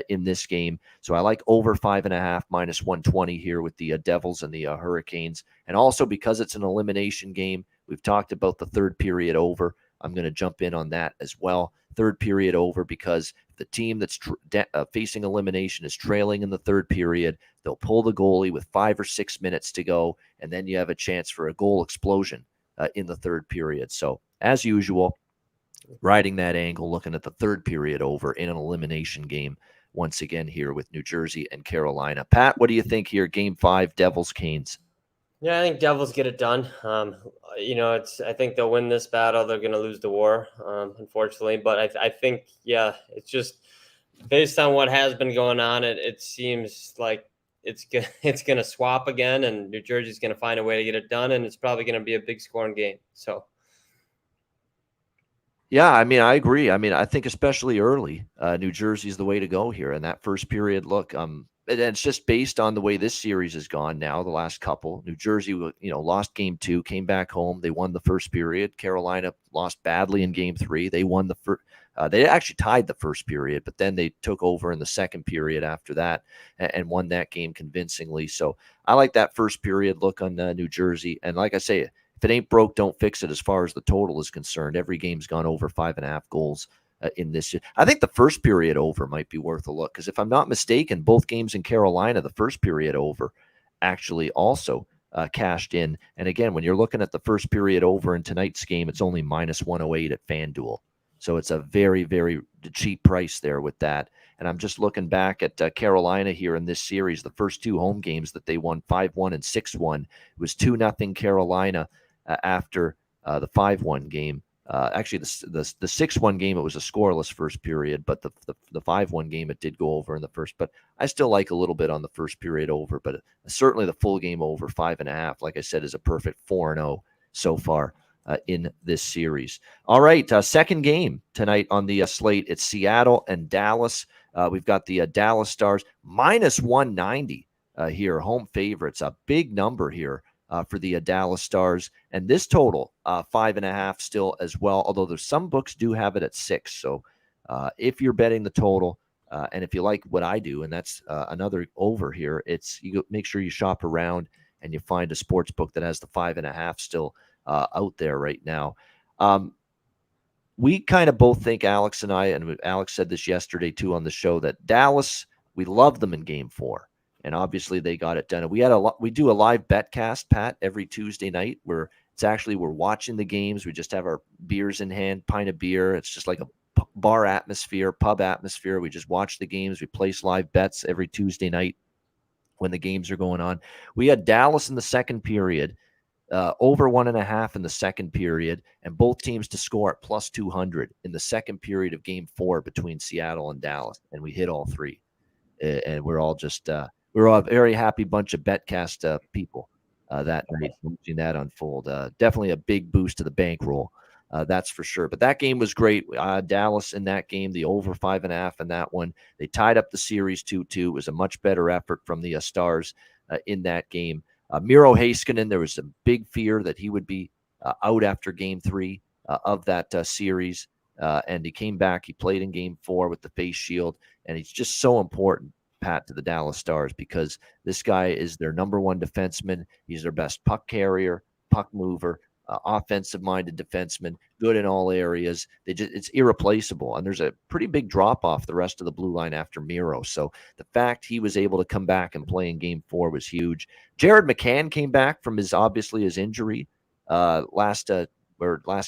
[SPEAKER 2] in this game. So I like over 5.5 minus 120 here with the Devils and the Hurricanes. And also because it's an elimination game, we've talked about the third period over. I'm going to jump in on that as well. Third period over because the team that's facing elimination is trailing in the third period. They'll pull the goalie with 5 or 6 minutes to go, and then you have a chance for a goal explosion in the third period. So as usual, riding that angle, looking at the third period over in an elimination game once again here with New Jersey and Carolina. Pat, what do you think here? Game 5, Devils, Canes.
[SPEAKER 3] Yeah, I think Devils get it done. I think they'll win this battle. They're going to lose the war, unfortunately. But I think, it's just based on what has been going on. It seems like it's going to swap again, and New Jersey's going to find a way to get it done, and it's probably going to be a big scoring game. So.
[SPEAKER 2] Yeah, I mean, I agree. I mean, I think especially early, New Jersey's the way to go here. And that first period, look, and it's just based on the way this series has gone now, the last couple. New Jersey, lost game 2, came back home. They won the first period. Carolina lost badly in game 3. They won the first. They actually tied the first period, but then they took over in the second period after that and won that game convincingly. So I like that first period look on New Jersey. And like I say, if it ain't broke, don't fix it as far as the total is concerned. Every game's gone over 5.5 goals in this. I think the first period over might be worth a look because if I'm not mistaken, both games in Carolina, the first period over actually also cashed in. And again, when you're looking at the first period over in tonight's game, it's only minus 108 at FanDuel. So it's a very, very cheap price there with that. And I'm just looking back at Carolina here in this series, the first 2 home games that they won 5-1 and 6-1. It was 2-0 Carolina after the 5-1 game. Actually, the 6-1 game, it was a scoreless first period, but the 5-1 game, it did go over in the first. But I still like a little bit on the first period over, but certainly the full game over 5.5, like I said, is a perfect 4-0 so far in this series. All right, second game tonight on the slate. It's Seattle and Dallas. We've got the Dallas Stars minus 190 here, home favorites, a big number here. For the Dallas Stars. And this total, 5.5 still as well, although there's some books do have it at 6. So if you're betting the total, and if you like what I do, and that's another over here, it's you make sure you shop around and you find a sports book that has the 5.5 still out there right now. We kind of both think, Alex and I, and Alex said this yesterday too on the show, that Dallas, we love them in game 4. And obviously they got it done. And we do a live betcast, Pat, every Tuesday night where we're watching the games. We just have our beers in hand, pint of beer. It's just like a bar atmosphere, pub atmosphere. We just watch the games. We place live bets every Tuesday night when the games are going on. We had Dallas in the second period, over 1.5 in the second period, and both teams to score at plus 200 in the second period of game 4 between Seattle and Dallas. And we hit all 3. And we're all just we're all a very happy bunch of betcast people that night watching that unfold. Definitely a big boost to the bankroll, that's for sure. But that game was great. Dallas in that game, the over 5.5 in that one. They tied up the series 2-2. It was a much better effort from the Stars in that game. Miro Heiskanen, there was a big fear that he would be out after game 3 of that series. And he came back. He played in game 4 with the face shield. And he's just so important, Pat, to the Dallas Stars because this guy is their number 1 defenseman. He's their best puck carrier, puck mover, offensive-minded defenseman, good in all areas. It's irreplaceable. And there's a pretty big drop-off the rest of the blue line after Miro. So the fact he was able to come back and play in game 4 was huge. Jared McCann came back from his injury last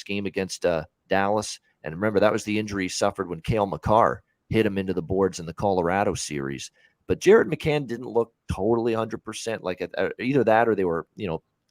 [SPEAKER 2] game against Dallas. And remember, that was the injury he suffered when Cale Makar hit him into the boards in the Colorado series. But Jared McCann didn't look totally 100%. Like either that or they were,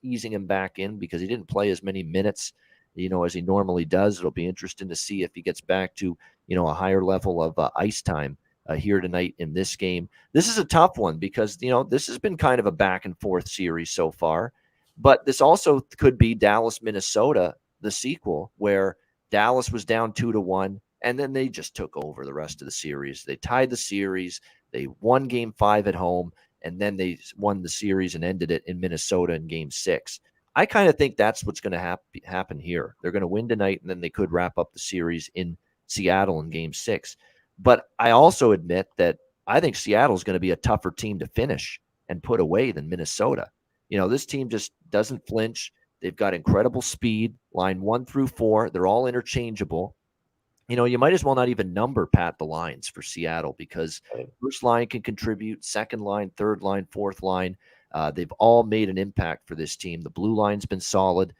[SPEAKER 2] easing him back in because he didn't play as many minutes, as he normally does. It'll be interesting to see if he gets back to, a higher level of ice time here tonight in this game. This is a tough one because, this has been kind of a back and forth series so far. But this also could be Dallas, Minnesota, the sequel, where Dallas was down 2-1. And then they just took over the rest of the series. They tied the series. They won game 5 at home, and then they won the series and ended it in Minnesota in game 6. I kind of think that's what's going to happen here. They're going to win tonight, and then they could wrap up the series in Seattle in game 6. But I also admit that I think Seattle's going to be a tougher team to finish and put away than Minnesota. This team just doesn't flinch. They've got incredible speed, line 1 through 4. They're all interchangeable. You might as well not even number, Pat, the lines for Seattle, because first line can contribute, second line, third line, fourth line. They've all made an impact for this team. The blue line's been solid.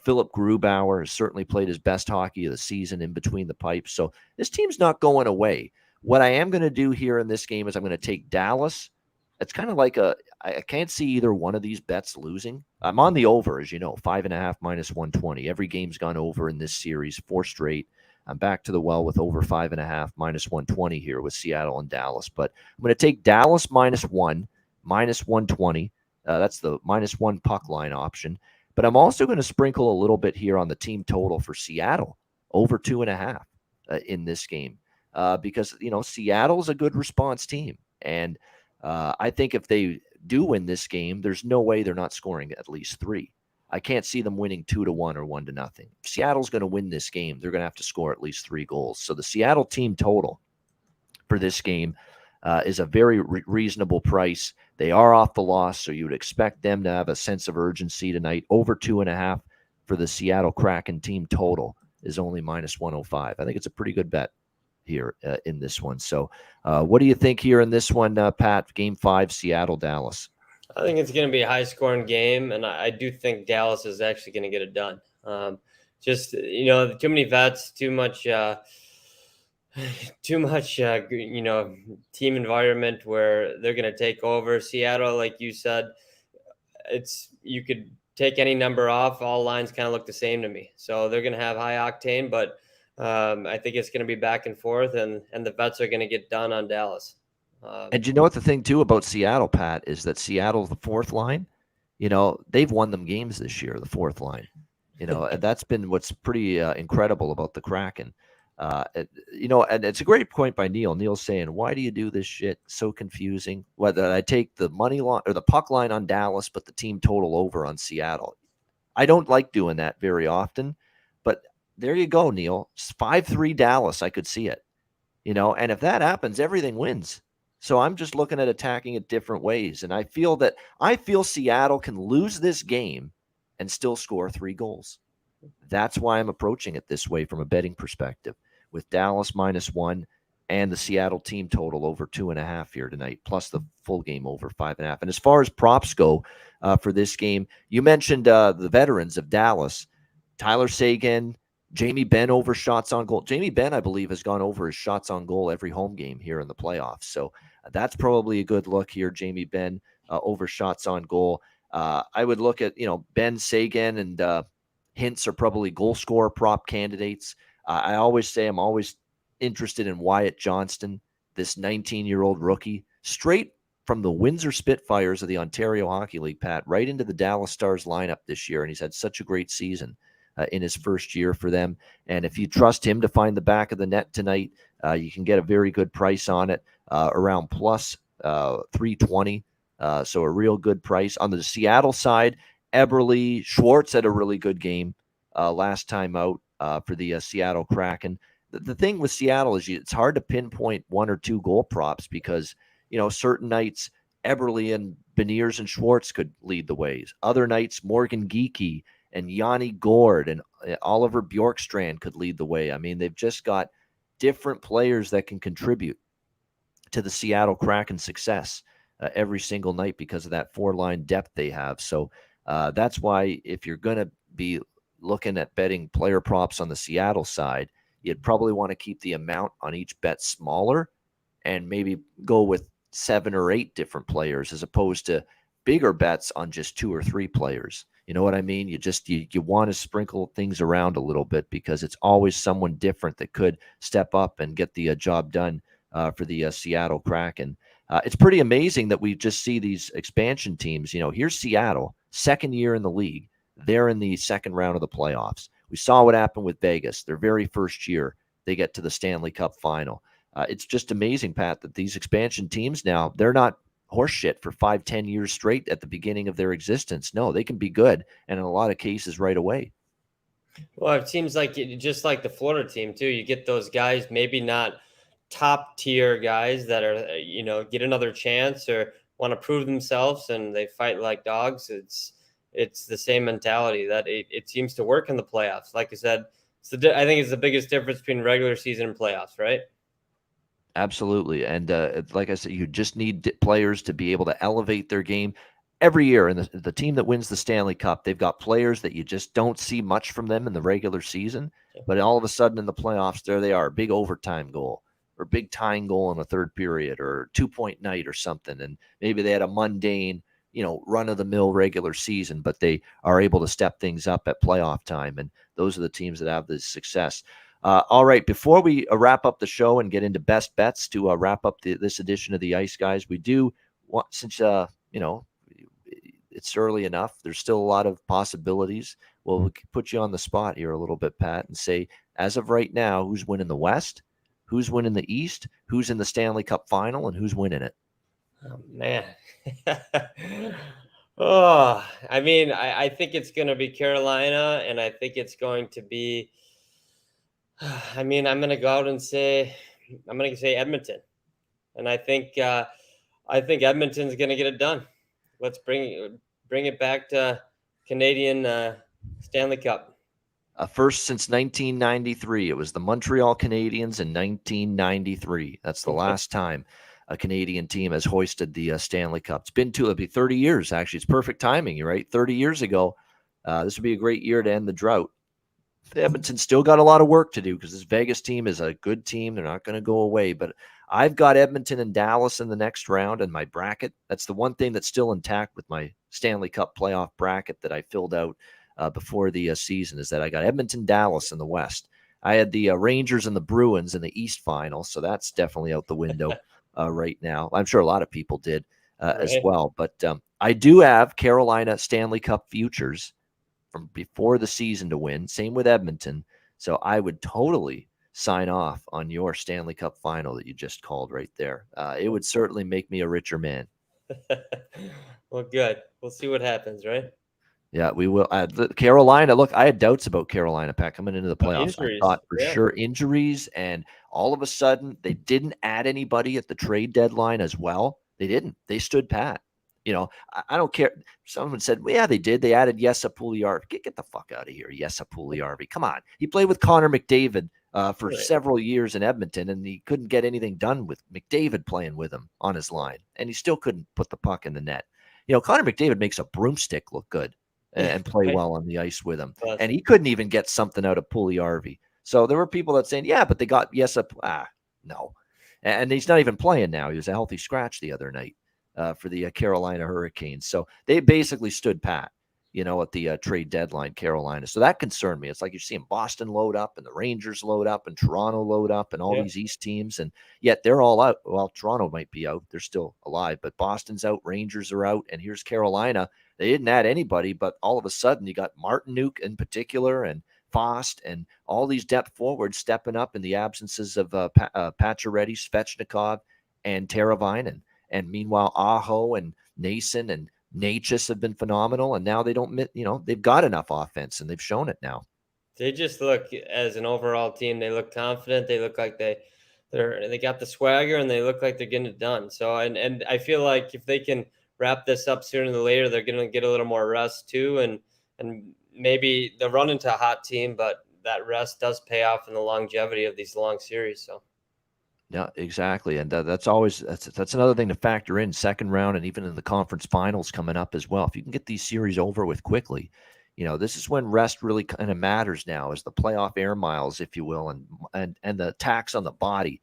[SPEAKER 2] Philip Grubauer has certainly played his best hockey of the season in between the pipes. So this team's not going away. What I am going to do here in this game is I'm going to take Dallas. It's kind of like I can't see either one of these bets losing. I'm on the over, as you know, 5.5 minus 120. Every game's gone over in this series, 4 straight. I'm back to the well with over 5.5 minus 120 here with Seattle and Dallas. But I'm going to take Dallas -1, minus 120. That's the -1 puck line option. But I'm also going to sprinkle a little bit here on the team total for Seattle, over 2.5 in this game. Because, Seattle's a good response team. And I think if they do win this game, there's no way they're not scoring at least 3. I can't see them winning 2-1 or 1-0. If Seattle's going to win this game, they're going to have to score at least 3 goals. So the Seattle team total for this game is a very reasonable price. They are off the loss, so you would expect them to have a sense of urgency tonight. Over 2.5 for the Seattle Kraken team total is only -105. I think it's a pretty good bet here in this one. So what do you think here in this one, Pat? Game 5, Seattle-Dallas.
[SPEAKER 3] I think it's going to be a high-scoring game, and I do think Dallas is actually going to get it done. Just too many vets, too much team environment where they're going to take over. Seattle, like you said, you could take any number off. All lines kind of look the same to me, so they're going to have high octane, but I think it's going to be back and forth, and the vets are going to get done on Dallas.
[SPEAKER 2] And you know what the thing, too, about Seattle, Pat, is that Seattle's the fourth line. They've won them games this year, the fourth line. And that's been what's pretty incredible about the Kraken. And it's a great point by Neil. Neil's saying, why do you do this shit? So confusing. Whether I take the money line or the puck line on Dallas, but the team total over on Seattle. I don't like doing that very often. But there you go, Neil. 5-3 Dallas. I could see it. And if that happens, everything wins. So I'm just looking at attacking it different ways. And I feel Seattle can lose this game and still score 3 goals. That's why I'm approaching it this way from a betting perspective, with Dallas -1 and the Seattle team total over 2.5 here tonight, plus the full game over 5.5. And as far as props go for this game, you mentioned the veterans of Dallas, Tyler Seguin, Jamie Benn over shots on goal. Jamie Benn, I believe, has gone over his shots on goal every home game here in the playoffs. So that's probably a good look here. Jamie Benn over shots on goal. I would look at, Ben, Seguin, and Hintz are probably goal scorer prop candidates. I always say I'm always interested in Wyatt Johnston, this 19-year-old rookie, straight from the Windsor Spitfires of the Ontario Hockey League, Pat, right into the Dallas Stars lineup this year. And he's had such a great season in his first year for them. And if you trust him to find the back of the net tonight, you can get a very good price on it, around plus 320. So a real good price. On the Seattle side, Eberle, Schwartz had a really good game last time out for the Seattle Kraken. The thing with Seattle is it's hard to pinpoint 1 or 2 goal props because, certain nights Eberle and Beniers and Schwartz could lead the ways. Other nights Morgan Geekie and Yanni Gord and Oliver Bjorkstrand could lead the way. I mean, they've just got different players that can contribute to the Seattle Kraken success every single night because of that 4-line depth they have. So that's why if you're going to be looking at betting player props on the Seattle side, you'd probably want to keep the amount on each bet smaller and maybe go with 7 or 8 different players as opposed to bigger bets on just 2 or 3 players. You know what I mean? You want to sprinkle things around a little bit because it's always someone different that could step up and get the job done for the Seattle Kraken. It's pretty amazing that we just see these expansion teams. Here's Seattle, second year in the league. They're in the second round of the playoffs. We saw what happened with Vegas. Their very first year, they get to the Stanley Cup final. It's just amazing, Pat, that these expansion teams now, they're not horseshit for 5-10 years straight at the beginning of their existence. No, they can be good, and in a lot of cases right away.
[SPEAKER 3] Well, it seems like just like the Florida team too, you get those guys maybe not top tier guys that are, get another chance or want to prove themselves, and they fight like dogs. It's the same mentality that it seems to work in the playoffs. Like I said, I think it's the biggest difference between regular season and playoffs, right?
[SPEAKER 2] Absolutely. And like I said, you just need players to be able to elevate their game every year. And the team that wins the Stanley Cup, they've got players that you just don't see much from them in the regular season. But all of a sudden in the playoffs, there they are, big overtime goal or big tying goal in the third period or 2-point night or something. And maybe they had a mundane, run of the mill regular season, but they are able to step things up at playoff time. And those are the teams that have the success. All right, before we wrap up the show and get into best bets to wrap up this edition of the Ice Guys, we do want, since it's early enough, there's still a lot of possibilities. Well, we can put you on the spot here a little bit, Pat, and say, as of right now, who's winning the West, who's winning the East, who's in the Stanley Cup final, and who's winning it?
[SPEAKER 3] Oh, man. Oh, I mean, I think it's going to be Carolina, and I think it's going to be, I mean, I'm going to go out and say, Edmonton. And I think Edmonton's going to get it done. Let's bring it back to Canadian Stanley Cup.
[SPEAKER 2] First since 1993. It was the Montreal Canadiens in 1993. That's the last time a Canadian team has hoisted the Stanley Cup. It'll be 30 years, actually. It's perfect timing, you're right? 30 years ago, this would be a great year to end the drought. Edmonton still got a lot of work to do because this Vegas team is a good team. They're not going to go away. But I've got Edmonton and Dallas in the next round in my bracket. That's the one thing that's still intact with my Stanley Cup playoff bracket that I filled out before the season, is that I got Edmonton, Dallas in the West. I had the Rangers and the Bruins in the East final, so that's definitely out the window right now. I'm sure a lot of people did as well. But I do have Carolina Stanley Cup futures from before the season to win. Same with Edmonton. So I would totally sign off on your Stanley Cup final that you just called right there. It would certainly make me a richer man.
[SPEAKER 3] Well, good. We'll see what happens, right?
[SPEAKER 2] Yeah, we will. Carolina, look, I had doubts about Carolina, Pat, coming into the playoffs.
[SPEAKER 3] Injuries,
[SPEAKER 2] I thought for sure injuries, and all of a sudden they didn't add anybody at the trade deadline as well. They didn't. They stood pat. I don't care. Someone said, well, yeah, they did. They added Jesse Puljujärvi. Get the fuck out of here, Jesse Puljujärvi. Come on. He played with Connor McDavid for several years in Edmonton, and he couldn't get anything done with McDavid playing with him on his line, and he still couldn't put the puck in the net. Connor McDavid makes a broomstick look good and play well on the ice with him, and he couldn't even get something out of Puljujärvi. So there were people that saying, yeah, but they got Jesse. No. And he's not even playing now. He was a healthy scratch the other night for the Carolina Hurricanes. So they basically stood pat, at the trade deadline, Carolina. So that concerned me. It's like you're seeing Boston load up and the Rangers load up and Toronto load up and all these East teams. And yet they're all out. Well, Toronto might be out. They're still alive, but Boston's out. Rangers are out. And here's Carolina. They didn't add anybody, but all of a sudden you got Martinook in particular and Fost and all these depth forwards stepping up in the absences of Pacioretty, Svechnikov, and Teravainen. And meanwhile, Aho and Nason and Natchez have been phenomenal. And now they don't, they've got enough offense and they've shown it now.
[SPEAKER 3] They just look, as an overall team, they look confident. They look like they got the swagger and they look like they're getting it done. So, and I feel like if they can wrap this up sooner than later, they're going to get a little more rest too. And maybe they'll run into a hot team, but that rest does pay off in the longevity of these long series. So.
[SPEAKER 2] Yeah, exactly. And that's another thing to factor in, second round and even in the conference finals coming up as well. If you can get these series over with quickly, this is when rest really kind of matters now, as the playoff air miles, if you will, and the tax on the body.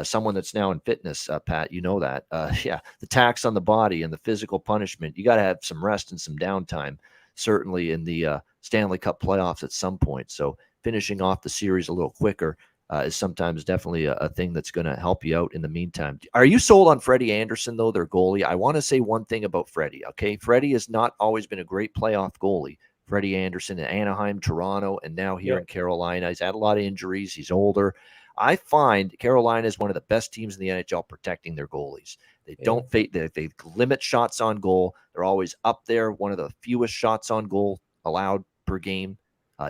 [SPEAKER 2] Someone that's now in fitness, Pat, that. The tax on the body and the physical punishment. You got to have some rest and some downtime, certainly in the Stanley Cup playoffs at some point. So finishing off the series a little quicker is sometimes definitely a thing that's going to help you out in the meantime. Are you sold on Freddie Anderson, though, their goalie? I want to say one thing about Freddie, okay? Freddie has not always been a great playoff goalie. Freddie Anderson in Anaheim, Toronto, and now here in Carolina. He's had a lot of injuries. He's older. I find Carolina is one of the best teams in the NHL protecting their goalies. They don't they limit shots on goal. They're always up there, one of the fewest shots on goal allowed per game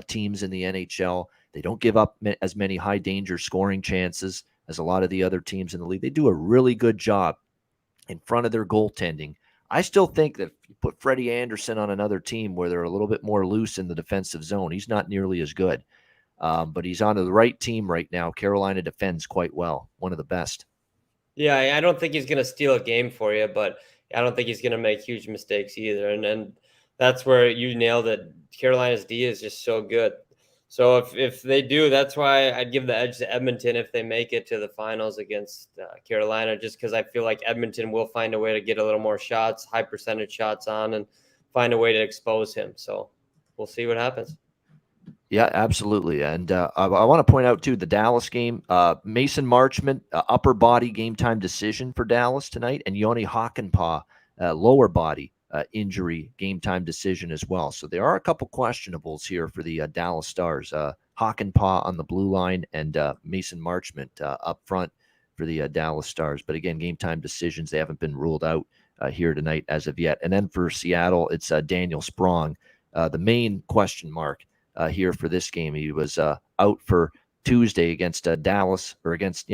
[SPEAKER 2] teams in the NHL. They don't give up as many high danger scoring chances as a lot of the other teams in the league. They do a really good job in front of their goaltending. I still think that if you put Freddie Anderson on another team where they're a little bit more loose in the defensive zone, he's not nearly as good. But he's on the right team right now. Carolina defends quite well, one of the best.
[SPEAKER 3] Yeah, I don't think he's going to steal a game for you, but I don't think he's going to make huge mistakes either. And that's where you nailed it. Carolina's D is just so good. So if they do, that's why I'd give the edge to Edmonton if they make it to the finals against Carolina, just because I feel like Edmonton will find a way to get a little more shots, high percentage shots on, and find a way to expose him. So we'll see what happens.
[SPEAKER 2] Yeah, absolutely. And I want to point out, too, the Dallas game, Mason Marchment, upper body game time decision for Dallas tonight, and Joni Hakanpää, lower body injury game time decision as well. So there are a couple questionables here for the Dallas Stars. Hakanpää on the blue line and Mason Marchment up front for the Dallas Stars. But again, game time decisions, they haven't been ruled out here tonight as of yet. And then for Seattle, it's Daniel Sprong, the main question mark here for this game. He was out for Tuesday against Dallas, or against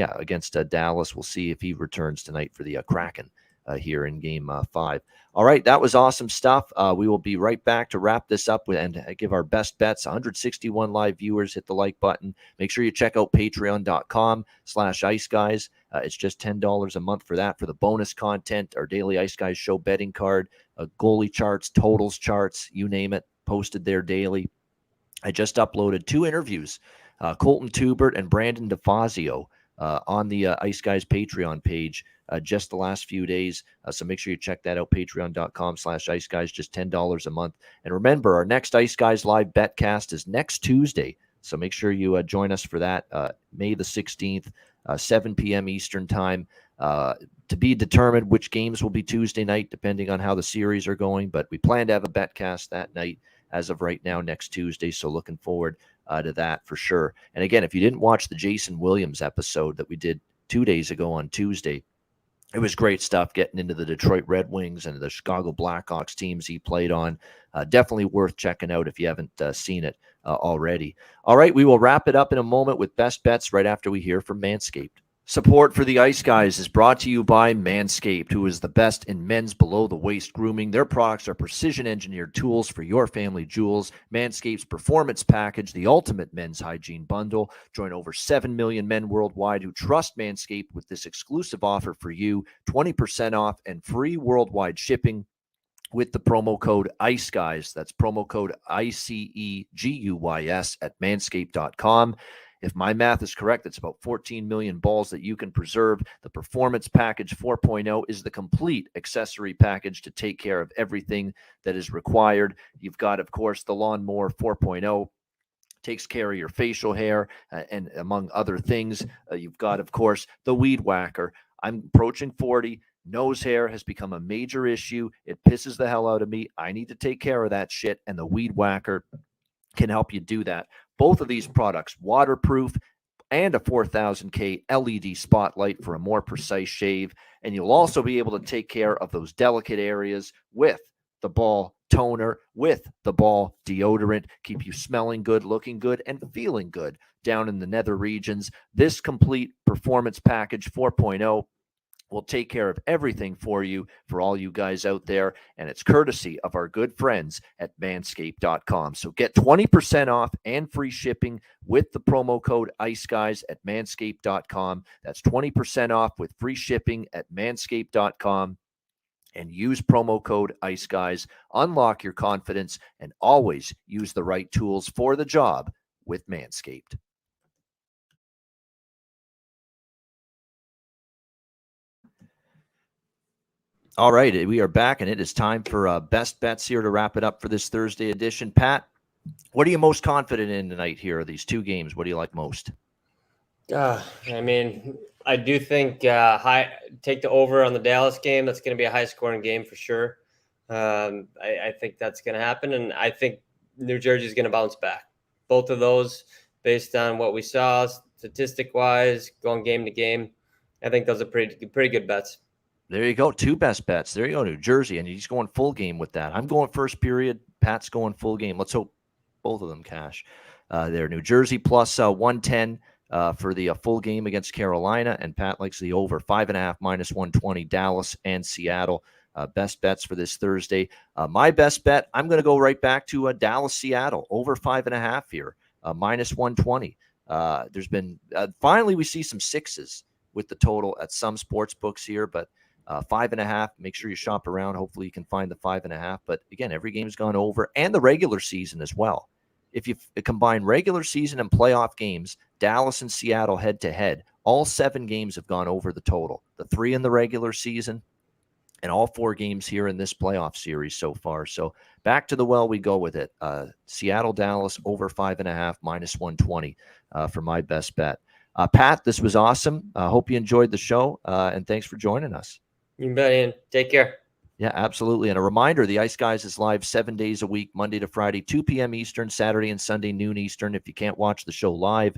[SPEAKER 2] Dallas. We'll see if he returns tonight for the Kraken here in Game 5. All right, that was awesome stuff. We will be right back to wrap this up and give our best bets. 161 live viewers. Hit the like button. Make sure you check out patreon.com/iceguys. It's just $10 a month for that, for the bonus content, our daily Ice Guys show betting card, goalie charts, totals charts, you name it, posted there daily. I just uploaded 2 interviews, Colton Tubert and Brandon DeFazio, on the Ice Guys Patreon page just the last few days. So make sure you check that out, patreon.com/Ice Guys, just $10 a month. And remember, our next Ice Guys live betcast is next Tuesday. So make sure you join us for that, May the 16th, 7 p.m. Eastern time. To be determined which games will be Tuesday night, depending on how the series are going. But we plan to have a betcast that night as of right now, next Tuesday. So looking forward to that for sure. And again, if you didn't watch the Jason Williams episode that we did 2 days ago on Tuesday, it was great stuff, getting into the Detroit Red Wings and the Chicago Blackhawks teams he played on. Definitely worth checking out if you haven't seen it already. All right, we will wrap it up in a moment with best bets right after we hear from Manscaped. Support for the Ice Guys is brought to you by Manscaped, who is the best in men's below-the-waist grooming. Their products are precision-engineered tools for your family jewels. Manscaped's Performance Package, the ultimate men's hygiene bundle. Join over 7 million men worldwide who trust Manscaped with this exclusive offer for you, 20% off and free worldwide shipping with the promo code ICEGUYS. That's promo code ICEGUYS at manscaped.com. If my math is correct, it's about 14 million balls that you can preserve. The Performance Package 4.0 is the complete accessory package to take care of everything that is required. You've got, of course, the Lawnmower 4.0. Takes care of your facial hair and among other things. You've got, of course, the Weed Whacker. I'm approaching 40. Nose hair has become a major issue. It pisses the hell out of me. I need to take care of that shit, and the Weed Whacker can help you do that. Both of these products, waterproof and a 4000K LED spotlight for a more precise shave. And you'll also be able to take care of those delicate areas with the ball toner, with the ball deodorant, keep you smelling good, looking good, and feeling good down in the nether regions. This complete Performance Package 4.0 will take care of everything for you, for all you guys out there, and it's courtesy of our good friends at manscaped.com. So get 20% off and free shipping with the promo code ICEGUYS at manscaped.com. That's 20% off with free shipping at manscaped.com. And use promo code ICEGUYS. Unlock your confidence and always use the right tools for the job with Manscaped. All right, we are back, and it is time for best bets here to wrap it up for this Thursday edition. Pat, what are you most confident in tonight here? These 2 games, what do you like most?
[SPEAKER 3] I mean, I do think take the over on the Dallas game. That's going to be a high-scoring game for sure. I think that's going to happen, and I think New Jersey is going to bounce back. Both of those, based on what we saw statistic-wise, going game to game, I think those are pretty good bets.
[SPEAKER 2] There you go. 2 best bets. There you go, New Jersey. And he's going full game with that. I'm going first period. Pat's going full game. Let's hope both of them cash there. New Jersey plus 110 for the full game against Carolina, and Pat likes the over 5.5 minus 120 Dallas and Seattle. Best bets for this Thursday. My best bet, I'm going to go right back to Dallas, Seattle, over 5.5 here, minus 120. There's been finally we see some sixes with the total at some sports books here, but 5.5. Make sure you shop around. Hopefully you can find the 5.5. But again, every game's gone over, and the regular season as well. If you combine regular season and playoff games, Dallas and Seattle head to head, all 7 games have gone over the total. The 3 in the regular season, and all 4 games here in this playoff series so far. So back to the well we go with it. Seattle, Dallas, over 5.5, minus 120 for my best bet. Pat, this was awesome. Hope you enjoyed the show, and thanks for joining us.
[SPEAKER 3] You bet, Ian. Take care.
[SPEAKER 2] Yeah, absolutely. And a reminder, the Ice Guys is live 7 days a week, Monday to Friday, 2 p.m. Eastern, Saturday and Sunday, noon Eastern. If you can't watch the show live,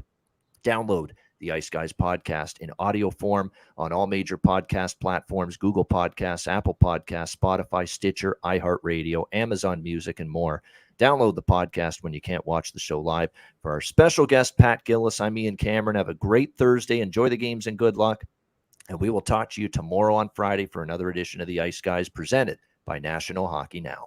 [SPEAKER 2] download the Ice Guys podcast in audio form on all major podcast platforms, Google Podcasts, Apple Podcasts, Spotify, Stitcher, iHeartRadio, Amazon Music, and more. Download the podcast when you can't watch the show live. For our special guest, Pat Gillis, I'm Ian Cameron. Have a great Thursday. Enjoy the games and good luck. And we will talk to you tomorrow on Friday for another edition of the Ice Guys presented by National Hockey Now.